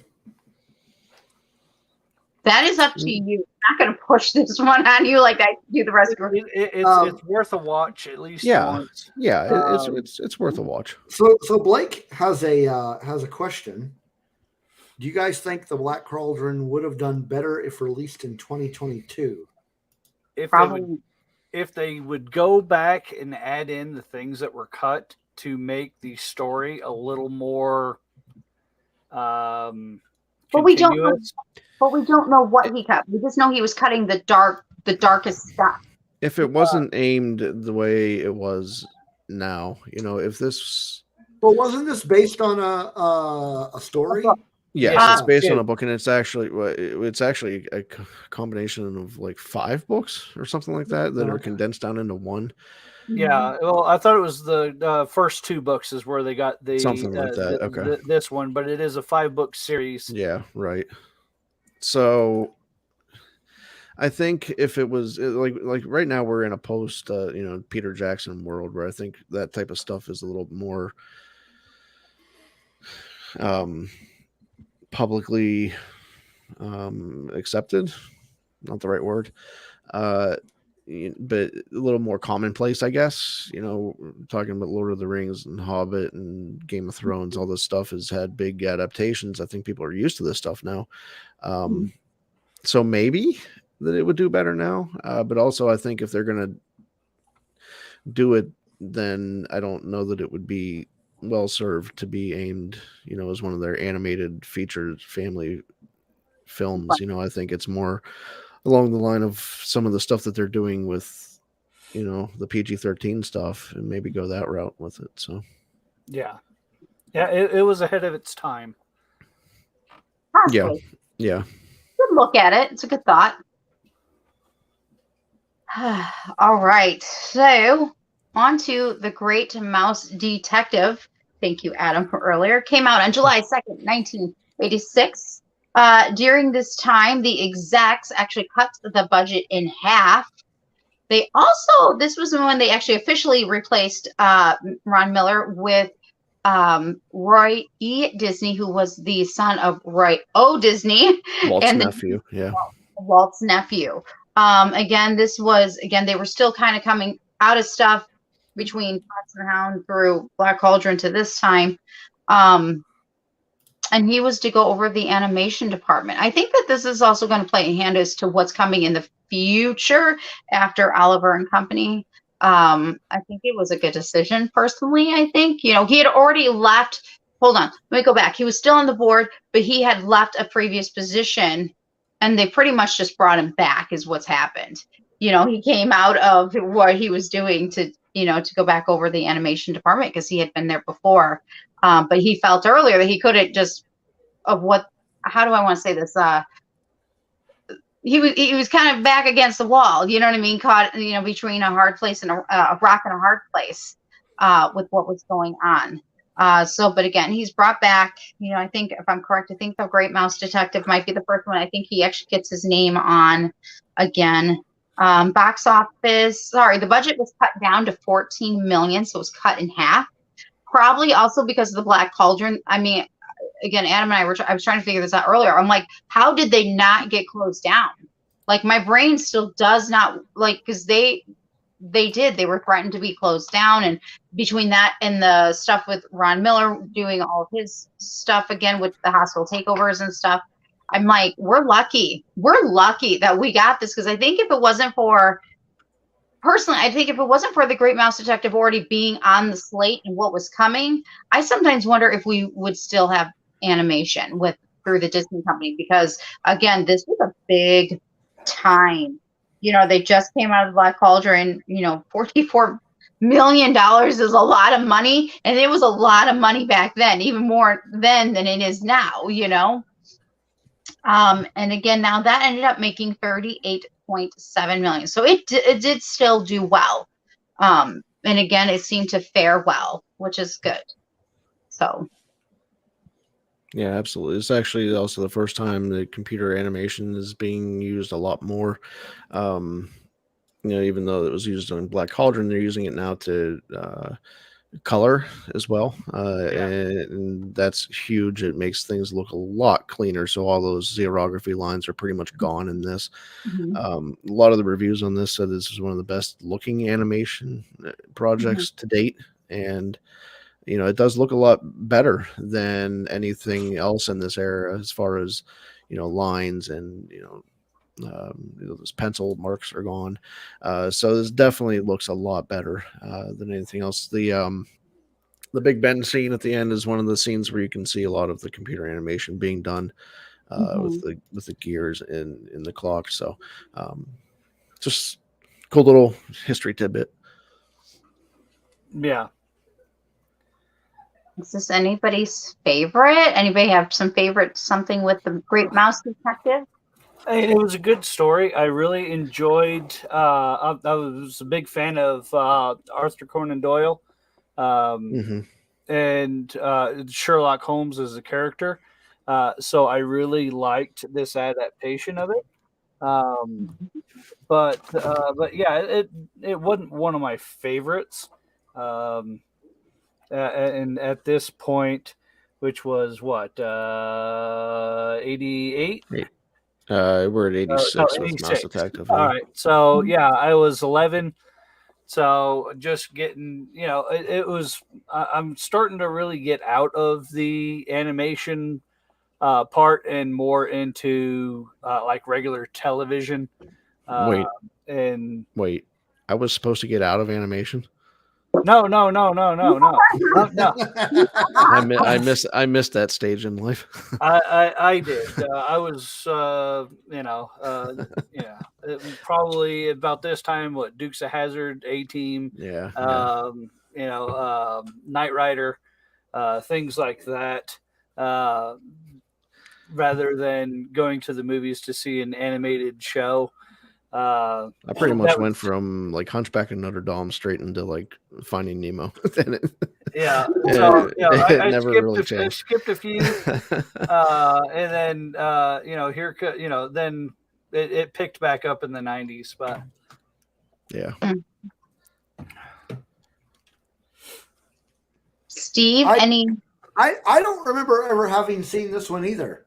That is up to you. I'm not going to push this one on you like I do the rest of it. It's worth a watch at least once. Yeah, it's worth a watch. So Blake has a question. Do you guys think the Black Cauldron would have done better if released in 2022? Probably. If they would go back and add in the things that were cut to make the story a little more But we don't know. continuous. But we don't know what he cut. We just know he was cutting the darkest stuff. If it wasn't aimed the way it was now, if this, Well, wasn't this based on a story? yes, it's based on a book, and it's actually a combination of like 5 books or something like that are condensed down into one. Yeah, well, I thought it was the first 2 books is where they got the something like that. Okay, this one, but it is a 5-book series. Yeah, right. So I think if it was like right now we're in a post Peter Jackson world where I think that type of stuff is a little more publicly accepted, not the right word, but a little more commonplace, I guess. Talking about Lord of the Rings and Hobbit and Game of Thrones, all this stuff has had big adaptations. I think people are used to this stuff now. So maybe that it would do better now, but also I think if they're gonna do it, then I don't know that it would be well served to be aimed, as one of their animated featured family films. I think it's more along the line of some of the stuff that they're doing with, the PG-13 stuff, and maybe go that route with it. So yeah, it was ahead of its time. Possibly. Yeah. Good look at it. It's a good thought. All right. So on to The Great Mouse Detective. Thank you, Adam, for earlier. Came out on July 2nd, 1986. During this time, the execs actually cut the budget in half. They also, this was when they actually officially replaced Ron Miller with Roy E. Disney, who was the son of Roy O. Disney. Walt's nephew. Walt's nephew. Again, they were still kind of coming out of stuff between Fox and Hound through Black Cauldron to this time. And he was to go over the animation department. I think that this is also going to play a hand as to what's coming in the future after Oliver and Company. I think it was a good decision, personally. I think, he had already left. Hold on. Let me go back. He was still on the board, but he had left a previous position, and they pretty much just brought him back is what's happened. He came out of what he was doing to go back over the animation department because he had been there before. But he felt earlier that he couldn't how do I want to say this? He was kind of back against the wall, you know what I mean? Caught, between a hard place and a rock and a hard place with what was going on. But again, he's brought back, I think, if I'm correct, I think The Great Mouse Detective might be the first one. I think he actually gets his name on again. Box office, the budget was cut down to $14 million, so it was cut in half. Probably also because of the Black Cauldron. I mean, again, Adam and I I was trying to figure this out earlier. I'm like, how did they not get closed down? Like, my brain still does not, because they were threatened to be closed down. And between that and the stuff with Ron Miller doing all of his stuff again with the hospital takeovers and stuff, I'm like, we're lucky that we got this. Because I think if it wasn't for The Great Mouse Detective already being on the slate and what was coming, I sometimes wonder if we would still have animation through the Disney company, because again, this was a big time, they just came out of the Black Cauldron. $44 million is a lot of money, and it was a lot of money back then, even more then than it is now. And again, now that ended up making $38.7 million, so it did still do well. And again, it seemed to fare well, which is good. So. Yeah, absolutely. It's actually also the first time the computer animation is being used a lot more. Even though it was used on Black Cauldron, they're using it now to color as well. And that's huge. It makes things look a lot cleaner. So all those xerography lines are pretty much gone in this. Mm-hmm. A lot of the reviews on this said this is one of the best looking animation projects to date. And it does look a lot better than anything else in this era as far as, lines and, those pencil marks are gone. So this definitely looks a lot better than anything else. The Big Ben scene at the end is one of the scenes where you can see a lot of the computer animation being done with the gears in the clock. So just cool little history tidbit. Yeah. Is this anybody's favorite? Anybody have some favorite something with the Great Mouse Detective? It was a good story. I really enjoyed. I was a big fan of Arthur Conan Doyle, and Sherlock Holmes as a character. So I really liked this adaptation of it. But yeah, it wasn't one of my favorites. And at this point, which was what 88. We're at 86 with Mouse Detective. All right, so yeah, I was 11. So just getting, it was. I'm starting to really get out of the animation part and more into like regular television. Wait, wait, I was supposed to get out of animation? No. I missed that stage in life. I did. I was, it was probably about this time. What Dukes of Hazzard, A-Team, Knight Rider, things like that. Rather than going to the movies to see an animated show. I pretty much went from like Hunchback of Notre Dame straight into like Finding Nemo. Yeah, so I never really changed. I skipped a few, and then then it picked back up in the 90s. But yeah, Steve, I don't remember ever having seen this one either.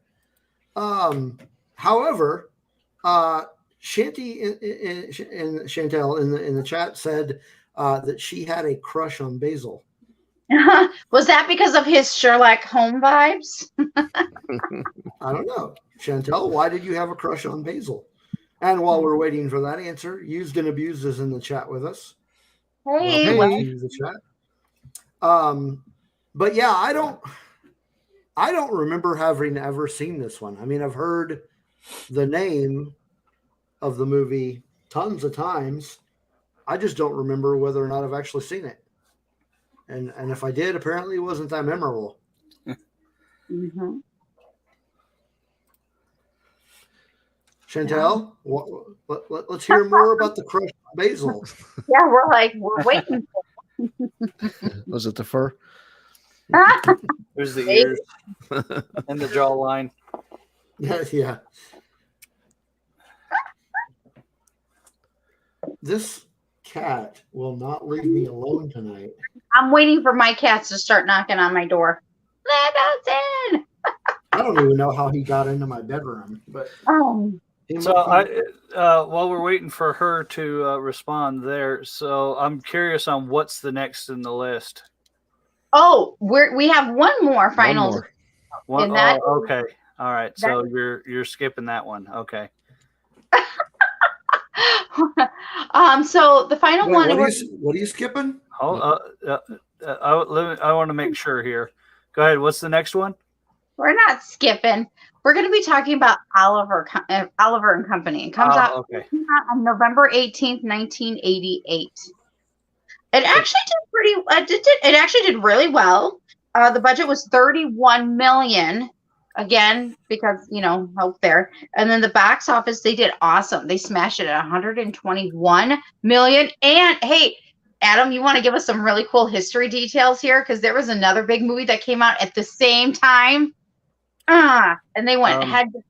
However, Shanty and Chantel in the chat said that she had a crush on Basil. Was that because of his Sherlock Holmes vibes? I don't know. Chantel, why did you have a crush on Basil? And while we're waiting for that answer, Used and Abused is in the chat with us. Hey, the chat. But yeah, I don't remember having ever seen this one. I mean, I've heard the name of the movie tons of times. I just don't remember whether or not I've actually seen it. And if I did, apparently it wasn't that memorable. Mm-hmm. Chantel, let's hear more about the crush on Basil. Yeah, we're waiting for Was it the fur? There's the ears and the jawline. Yeah. This cat will not leave me alone tonight. I'm waiting for my cats to start knocking on my door. Let us in. I don't even know how he got into my bedroom, but so while we're waiting for her to respond there, so I'm curious on what's the next in the list. Oh, we have one more final. One, okay, all right. So you're skipping that one, okay? So the final one. What are you skipping? I want to make sure here. Go ahead. What's the next one? We're not skipping. we're going to be talking about Oliver and Company. It comes out on November 18th, 1988. It actually it actually did really well. The budget was $31 million. Again, because, hope there. And then the box office, they did awesome. They smashed it at $121 million. And hey, Adam, you want to give us some really cool history details here? Because there was another big movie that came out at the same time. And they went head to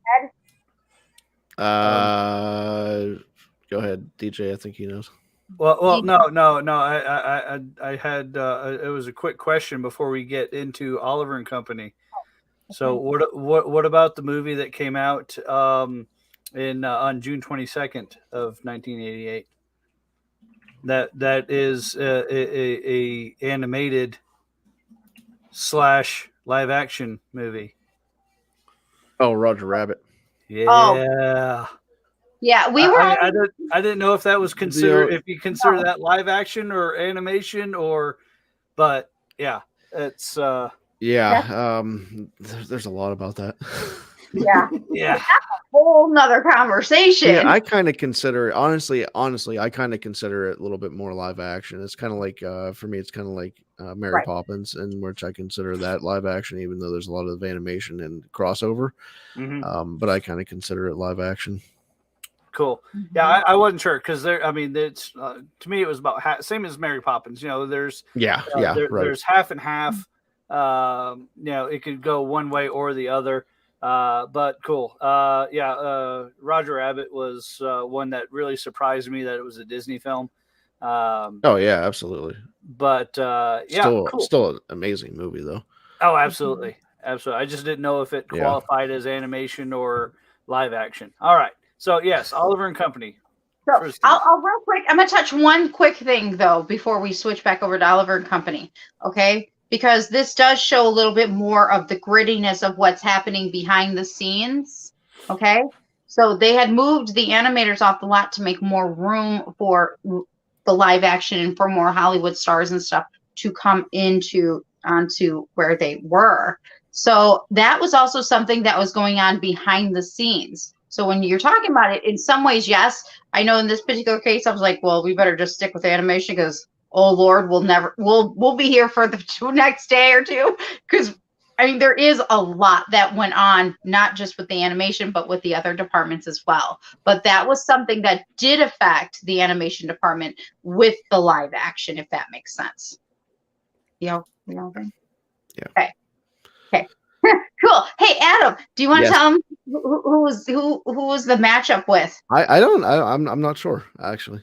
head. Go ahead, DJ. I think he knows. Well, no. I had it was a quick question before we get into Oliver and Company. So what about the movie that came out on June 22nd of 1988? That is a animated / live action movie. Oh, Roger Rabbit. Yeah. Oh. Yeah, we were. I didn't know if that was considered, if you consider that live action or animation, but yeah, it's. Yeah, there's a lot about that. Yeah, yeah, that's a whole nother conversation. Yeah, I kind of consider it honestly. I kind of consider it a little bit more live action. It's kind of like for me, it's kind of like Mary Poppins, in which I consider that live action, even though there's a lot of animation and crossover. Mm-hmm. But I kind of consider it live action. Cool. Yeah, I wasn't sure because it's to me it was about same as Mary Poppins. There's there's half and half. It could go one way or the other. But cool. Roger Rabbit was one that really surprised me that it was a Disney film. Oh yeah, absolutely. But still an amazing movie though. Oh, absolutely. I just didn't know if it qualified as animation or live action. All right. So yes, Oliver and Company. So I'll real quick. I'm gonna touch one quick thing though before we switch back over to Oliver and Company. Okay, because this does show a little bit more of the grittiness of what's happening behind the scenes. Okay, so they had moved the animators off the lot to make more room for the live action and for more Hollywood stars and stuff to come onto where they were. So that was also something that was going on behind the scenes. So when you're talking about it, in some ways, yes, I know in this particular case, I was like, well, we better just stick with animation because, oh Lord, we'll be here for the next day or two. Because there is a lot that went on, not just with the animation, but with the other departments as well. But that was something that did affect the animation department with the live action, if that makes sense. Yeah. Okay. Cool. Hey, Adam, do you want to tell him who was the matchup with? I'm not sure actually.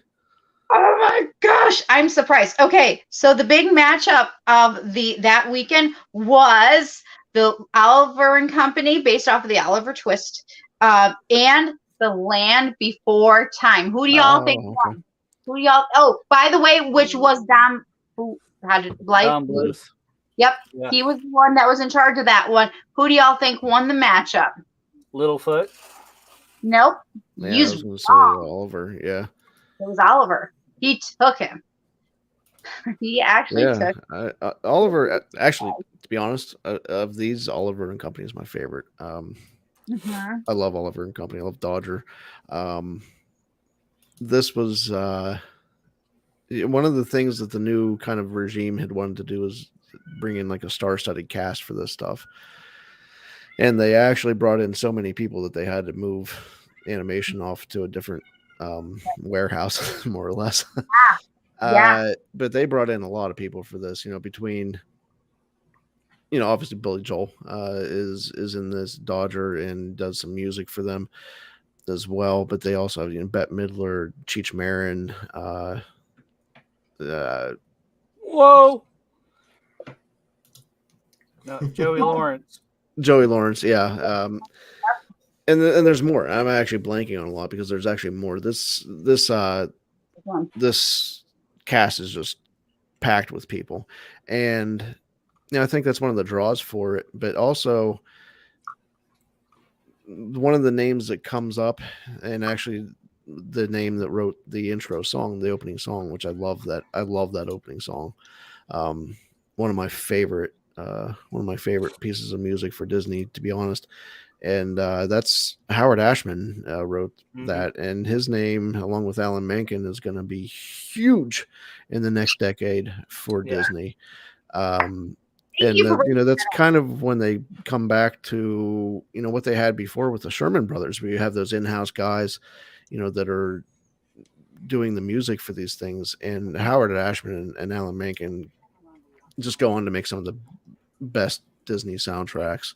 Oh my gosh, I'm surprised. Okay, so the big matchup of that weekend was the Oliver and Company, based off of the Oliver Twist, and The Land Before Time. Who do y'all think won? Who do y'all? Oh, by the way, which was Dom Bluth. Yep, yeah. He was the one that was in charge of that one. Who do y'all think won the matchup? Littlefoot? Nope. Yeah, I was going to say Oliver. Yeah, it was Oliver. He took him. He actually took Oliver. Actually, to be honest, of these, Oliver and Company is my favorite. I love Oliver and Company. I love Dodger. This was one of the things that the new kind of regime had wanted to do is bring in like a star-studded cast for this stuff, and they actually brought in so many people that they had to move animation off to a different warehouse, more or less. But they brought in a lot of people for this. Between obviously Billy Joel is in this, Dodger, and does some music for them as well. But they also have Bette Midler, Cheech Marin. Whoa. No, Joey Lawrence. Yeah. And there's more. I'm actually blanking on a lot because there's actually more. This cast is just packed with people, and I think that's one of the draws for it. But also, one of the names that comes up, and actually the name that wrote the intro song, the opening song, which I love that opening song. One of my favorite pieces of music for Disney, to be honest. and that's Howard Ashman wrote that, and his name, along with Alan Menken, is going to be huge in the next decade for Disney. And that's kind of when they come back to what they had before with the Sherman Brothers, where you have those in-house guys, that are doing the music for these things, and Howard Ashman and Alan Menken just go on to make some of the best Disney soundtracks.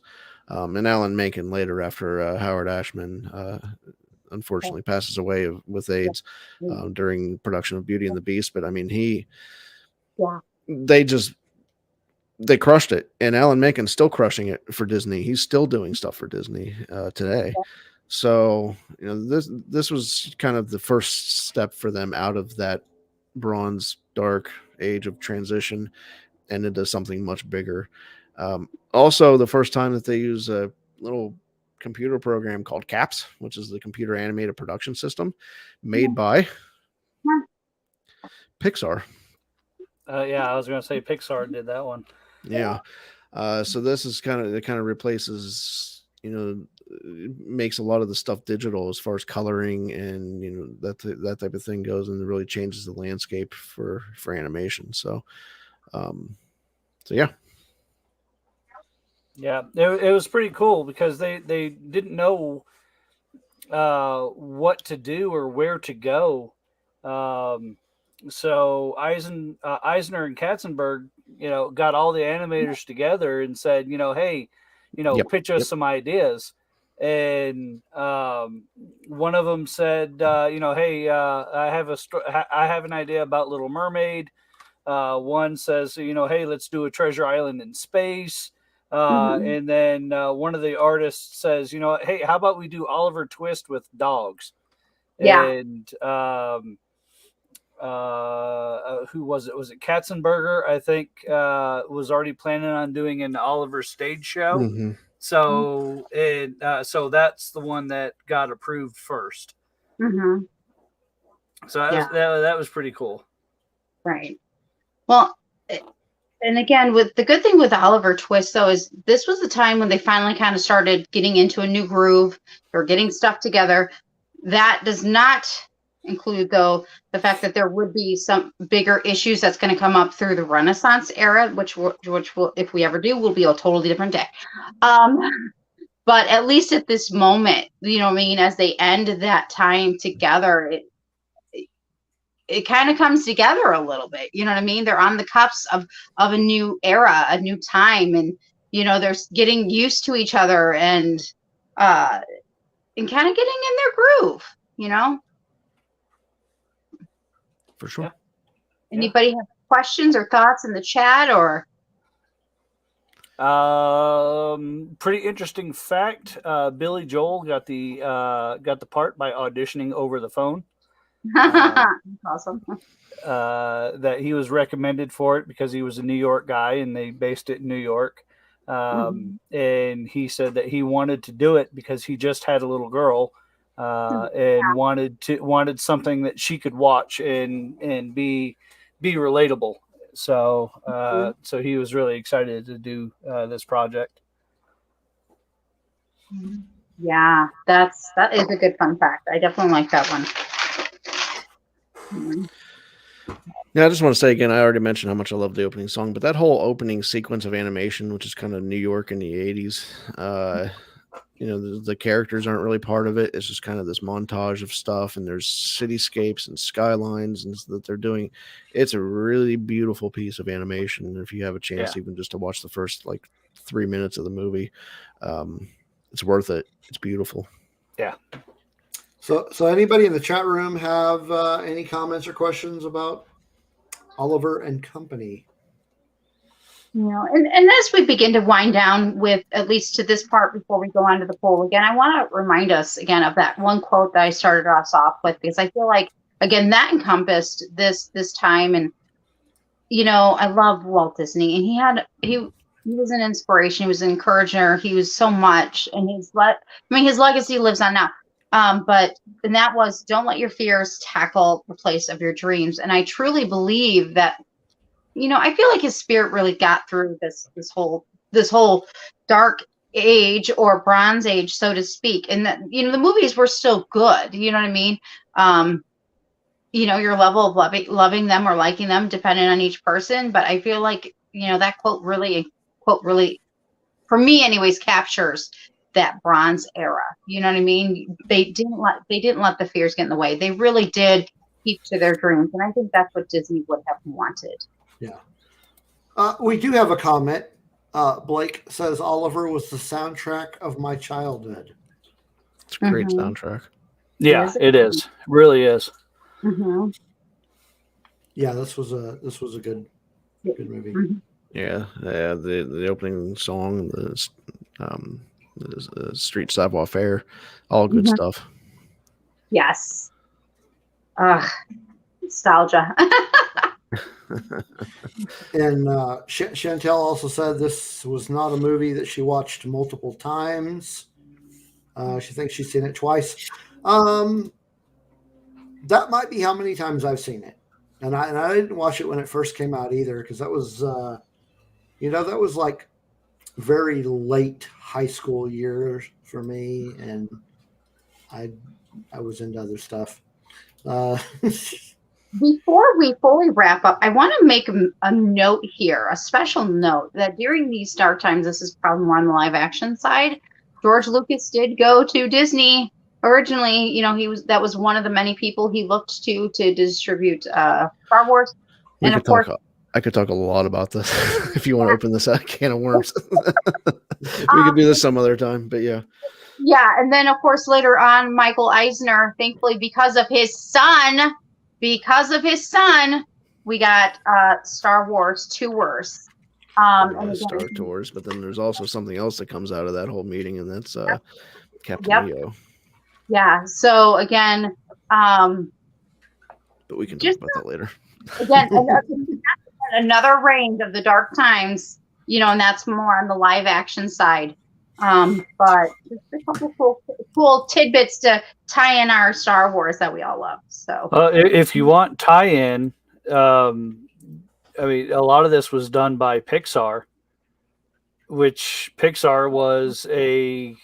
And Alan Menken later, after Howard Ashman unfortunately passes away with AIDS during production of Beauty and the Beast. But I mean, they crushed it, and Alan Menken's still crushing it for Disney. He's still doing stuff for Disney today. So, this was kind of the first step for them out of that bronze dark age of transition and into something much bigger. Also, the first time that they use a little computer program called CAPS, which is the computer animated production system made by Pixar. I was going to say Pixar did that one. Yeah. So this is it kind of replaces, makes a lot of the stuff digital as far as coloring and, that type of thing goes, and it really changes the landscape for animation. So, yeah. Yeah, it was pretty cool because they didn't know what to do or where to go. So Eisner and Katzenberg, got all the animators together and said, hey, pitch us some ideas. And one of them said, hey, I have an idea about Little Mermaid. One says, hey, let's do a treasure island in space. And then one of the artists says, hey, how about we do Oliver Twist with dogs? Yeah. And who was it? Was it Katzenberger? I think was already planning on doing an Oliver stage show. Mm-hmm. So so that's the one that got approved first. Mm-hmm. So that was pretty cool. Right. Well, and again, with the good thing with Oliver Twist, though, is this was the time when they finally kind of started getting into a new groove or getting stuff together. That does not include, though, the fact that there would be some bigger issues that's going to come up through the Renaissance era, which will, if we ever do, will be a totally different day. But at least at this moment, as they end that time together, it kind of comes together a little bit. You know what I mean? They're on the cusp of a new era, a new time, and they're getting used to each other and kind of getting in their groove. For sure. Yeah. Anybody have questions or thoughts in the chat or? Pretty interesting fact. Billy Joel got the part by auditioning over the phone. Awesome. That he was recommended for it because he was a New York guy and they based it in New York. And he said that he wanted to do it because he just had a little girl, and wanted something that she could watch and be relatable. So, so he was really excited to do this project. Yeah, that is a good fun fact. I definitely like that one. Yeah, I just want to say again, I already mentioned how much I love the opening song, but that whole opening sequence of animation, which is kind of New York in the 80s, the characters aren't really part of it. It's just kind of this montage of stuff, and there's cityscapes and skylines and that they're doing. It's a really beautiful piece of animation. And if you have a chance even just to watch the first 3 minutes of the movie, it's worth it. It's beautiful. Yeah. So anybody in the chat room have any comments or questions about Oliver and Company? And as we begin to wind down with at least to this part before we go on to the poll again, I want to remind us again of that one quote that I started us off with, because I feel like again that encompassed this time. And I love Walt Disney, and he was an inspiration. He was an encourager. He was so much, and his legacy lives on now. But that was, don't let your fears tackle the place of your dreams. And I truly believe that, I feel like his spirit really got through this whole dark age or Bronze Age, so to speak. And that, you know, the movies were still good. You know what I mean? You know, your level of loving them or liking them depending on each person. But I feel like, you know, that quote really, for me anyways, captures that Bronze era. You know what I mean? They didn't let the fears get in the way. They really did keep to their dreams. And I think that's what Disney would have wanted. Yeah. We do have a comment. Blake says Oliver was the soundtrack of my childhood. It's a great soundtrack. Yeah, it is. It really is. Mm-hmm. Yeah, this was a good movie. Mm-hmm. Yeah, the opening song, the Street Savoir Faire, all good stuff. Yes. Nostalgia. And Chantel also said this was not a movie that she watched multiple times. She thinks she's seen it twice. That might be how many times I've seen it. And I didn't watch it when it first came out either, because that was, that was like very late high school years for me, and I was into other stuff. Before we fully wrap up, I want to make a note here, a special note, that during these dark times, this is probably more on the live action side, George Lucas did go to Disney. Originally, you know, that was one of the many people he looked to distribute Star Wars. And of course, I could talk a lot about this if you want to open this can of worms. We could do this some other time, but yeah. Yeah, and then of course later on, Michael Eisner, thankfully because of his son, we got Star Wars Tours. Star Tours, but then there's also something else that comes out of that whole meeting, and that's Captain Leo. Yeah. So again, but we can talk about that later. Again, another range of the dark times, you know, and that's more on the live action side. But just a couple cool tidbits to tie in our Star Wars that we all love. So, if you want tie-in, I mean, a lot of this was done by Pixar, which Pixar was a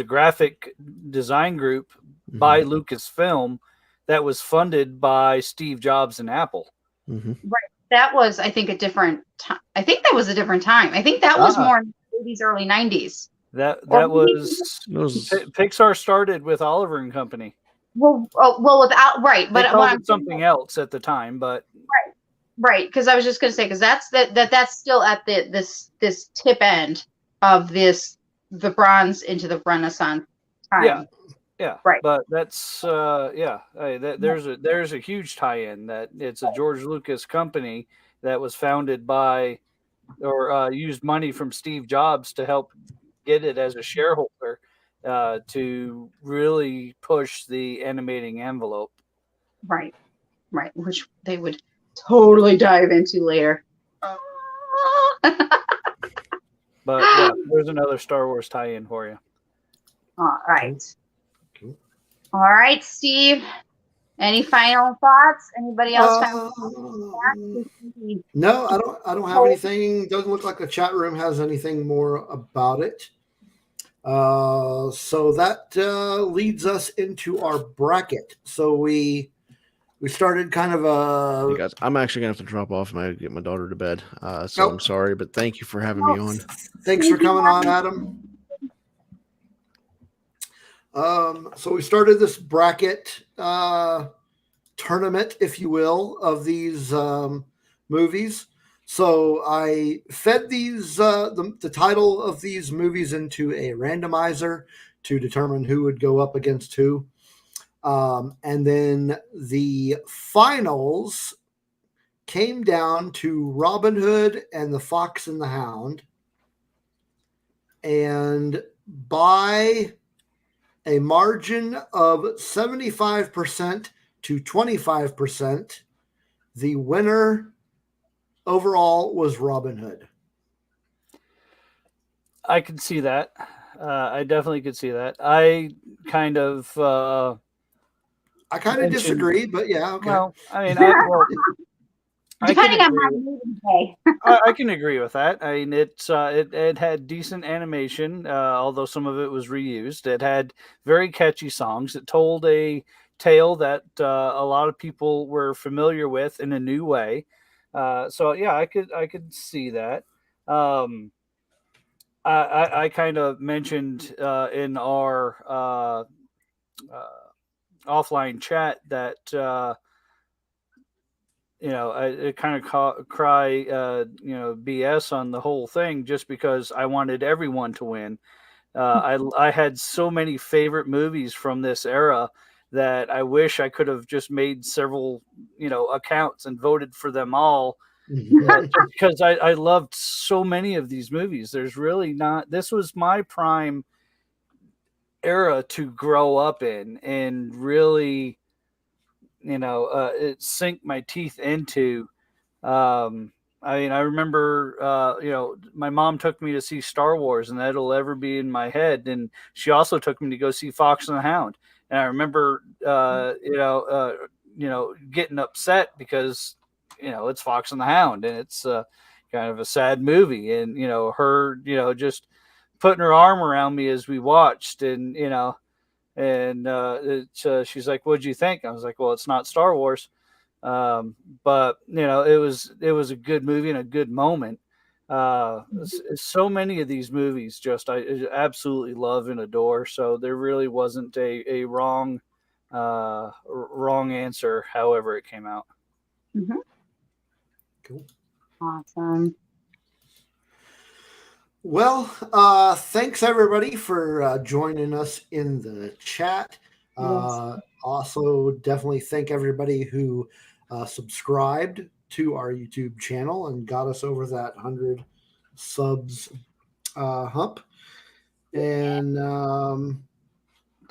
graphic design group by Lucasfilm that was funded by Steve Jobs and Apple. Mm-hmm. Right. That was, I think, a different time. I think that was a different time. I think that was more in the 80s, early 90s. That was Pixar started with Oliver and Company. Well, without right, but called it something else at the time, but right, because I was just going to say, because that's still at this tip end of the Bronze into the Renaissance time. Yeah, right. But that's there's a huge tie-in that it's a George Lucas company that was founded by or used money from Steve Jobs to help get it as a shareholder to really push the animating envelope. Right, which they would totally dive into later. But yeah, there's another Star Wars tie-in for you. All right. All right, Steve. Any final thoughts? Anybody else? No, I don't have anything. Doesn't look like the chat room has anything more about it. So that leads us into our bracket. So we started kind of a. Hey guys, I'm actually gonna have to drop off and get my daughter to bed. So I'm sorry, but thank you for having me on. Thanks for coming on, Adam. So we started this bracket tournament, if you will, of these movies. So I fed these the title of these movies into a randomizer to determine who would go up against who. And then the finals came down to Robin Hood and the Fox and the Hound. And by a margin of 75% to 25%, the winner overall was Robin Hood. I could see that. I definitely could see that. I kind of disagree, but yeah, okay. Well, I mean, Depending on my mood today. I can agree with that. I mean, it had decent animation, although some of it was reused. It had very catchy songs. It told a tale that a lot of people were familiar with in a new way. So yeah, I could see that. I kind of mentioned in our offline chat that I kind of cry BS on the whole thing just because I wanted everyone to win. I had so many favorite movies from this era that I wish I could have just made several accounts and voted for them all. Just because I loved so many of these movies. There's really not. This was my prime era to grow up in and really it sink my teeth into. I mean, I remember, my mom took me to see Star Wars, and that'll ever be in my head. And she also took me to go see Fox and the Hound. And I remember, getting upset because, it's Fox and the Hound, and it's kind of a sad movie. And her, just putting her arm around me as we watched, and she's like, "What'd you think?" I was like, "Well, it's not Star Wars." But it was a good movie and a good moment. So many of these movies I absolutely love and adore. So there really wasn't a wrong answer, however it came out. Mm-hmm. Cool. Awesome. Well, thanks everybody for joining us in the chat. Yes. Also, definitely thank everybody who subscribed to our YouTube channel and got us over that 100 subs hump. And the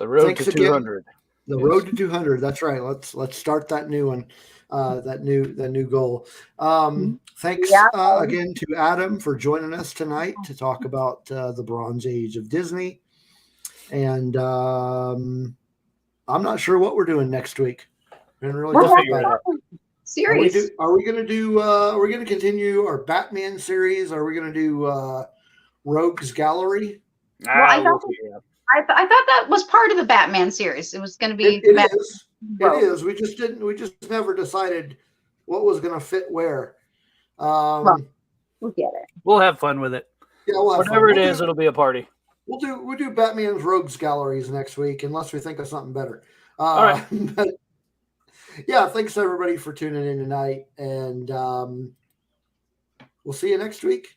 road to 200. Again, the road to 200. That's right. Let's start that new one. That new goal. Thanks again to Adam for joining us tonight to talk about the Bronze Age of Disney. And I'm not sure what we're doing next week. We'll figure it out. Series. Are we going to continue our Batman series? Are we going to do Rogues Gallery? Well, I thought that was part of the Batman series. It was going to be. It is. We just never decided what was going to fit where. We'll get it. We'll have fun with it. Yeah, whatever it is, it'll be a party. We'll do Batman's Rogues Galleries next week, unless we think of something better. All right. But yeah, thanks everybody for tuning in tonight, and we'll see you next week.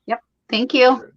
Yep. Thank you.